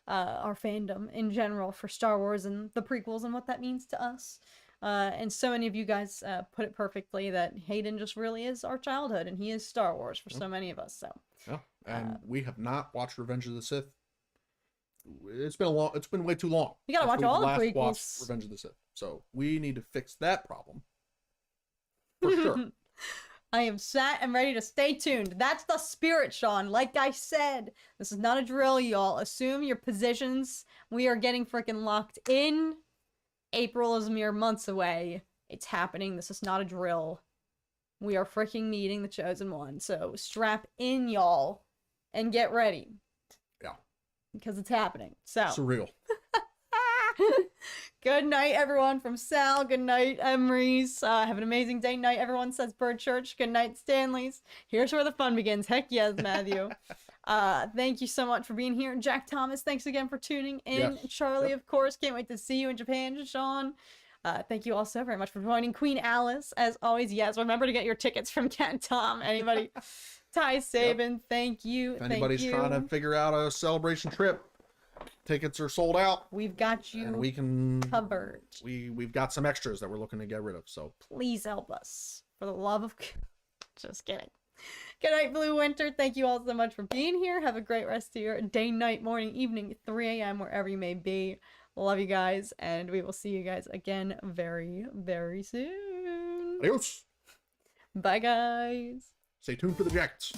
our fandom in general for Star Wars and the prequels and what that means to us. And so many of you guys put it perfectly that Hayden just really is our childhood, and he is Star Wars for so many of us. So yeah, and we have not watched Revenge of the Sith. It's been way too long. You gotta watch all the prequels. Watched Revenge of the Sith, so we need to fix that problem for sure. I am sat and ready to stay tuned. That's the spirit, Sean. Like I said, this is not a drill, y'all. Assume your positions. We are getting freaking locked in. April is mere months away. It's happening. This is not a drill. We are freaking meeting the Chosen One. So strap in, y'all, and get ready. Yeah. Because it's happening. So. Surreal. Good night, everyone, from Sal. Good night, Emery's. Have an amazing day. Night, everyone, says Bird Church. Good night, Stanley's. Here's where the fun begins. Heck yes, Matthew. Thank you so much for being here. Jack Thomas, thanks again for tuning in. Yes. Charlie, of course, can't wait to see you in Japan. Sean, thank you all so very much for joining. Queen Alice, as always, yes, remember to get your tickets from Cat Tom. Anybody? Ty Sabin, thank you. If anybody's trying to figure out a celebration trip, tickets are sold out. We've got you, and we can covered. We've got some extras that we're looking to get rid of, so please help us for the love of just kidding. Good night, Blue Winter. Thank you all so much for being here. Have a great rest of your day, night, morning, evening, 3 a.m., wherever you may be. Love you guys, and we will see you guys again very, very soon. Adios. Bye, guys. Stay tuned for the jackets.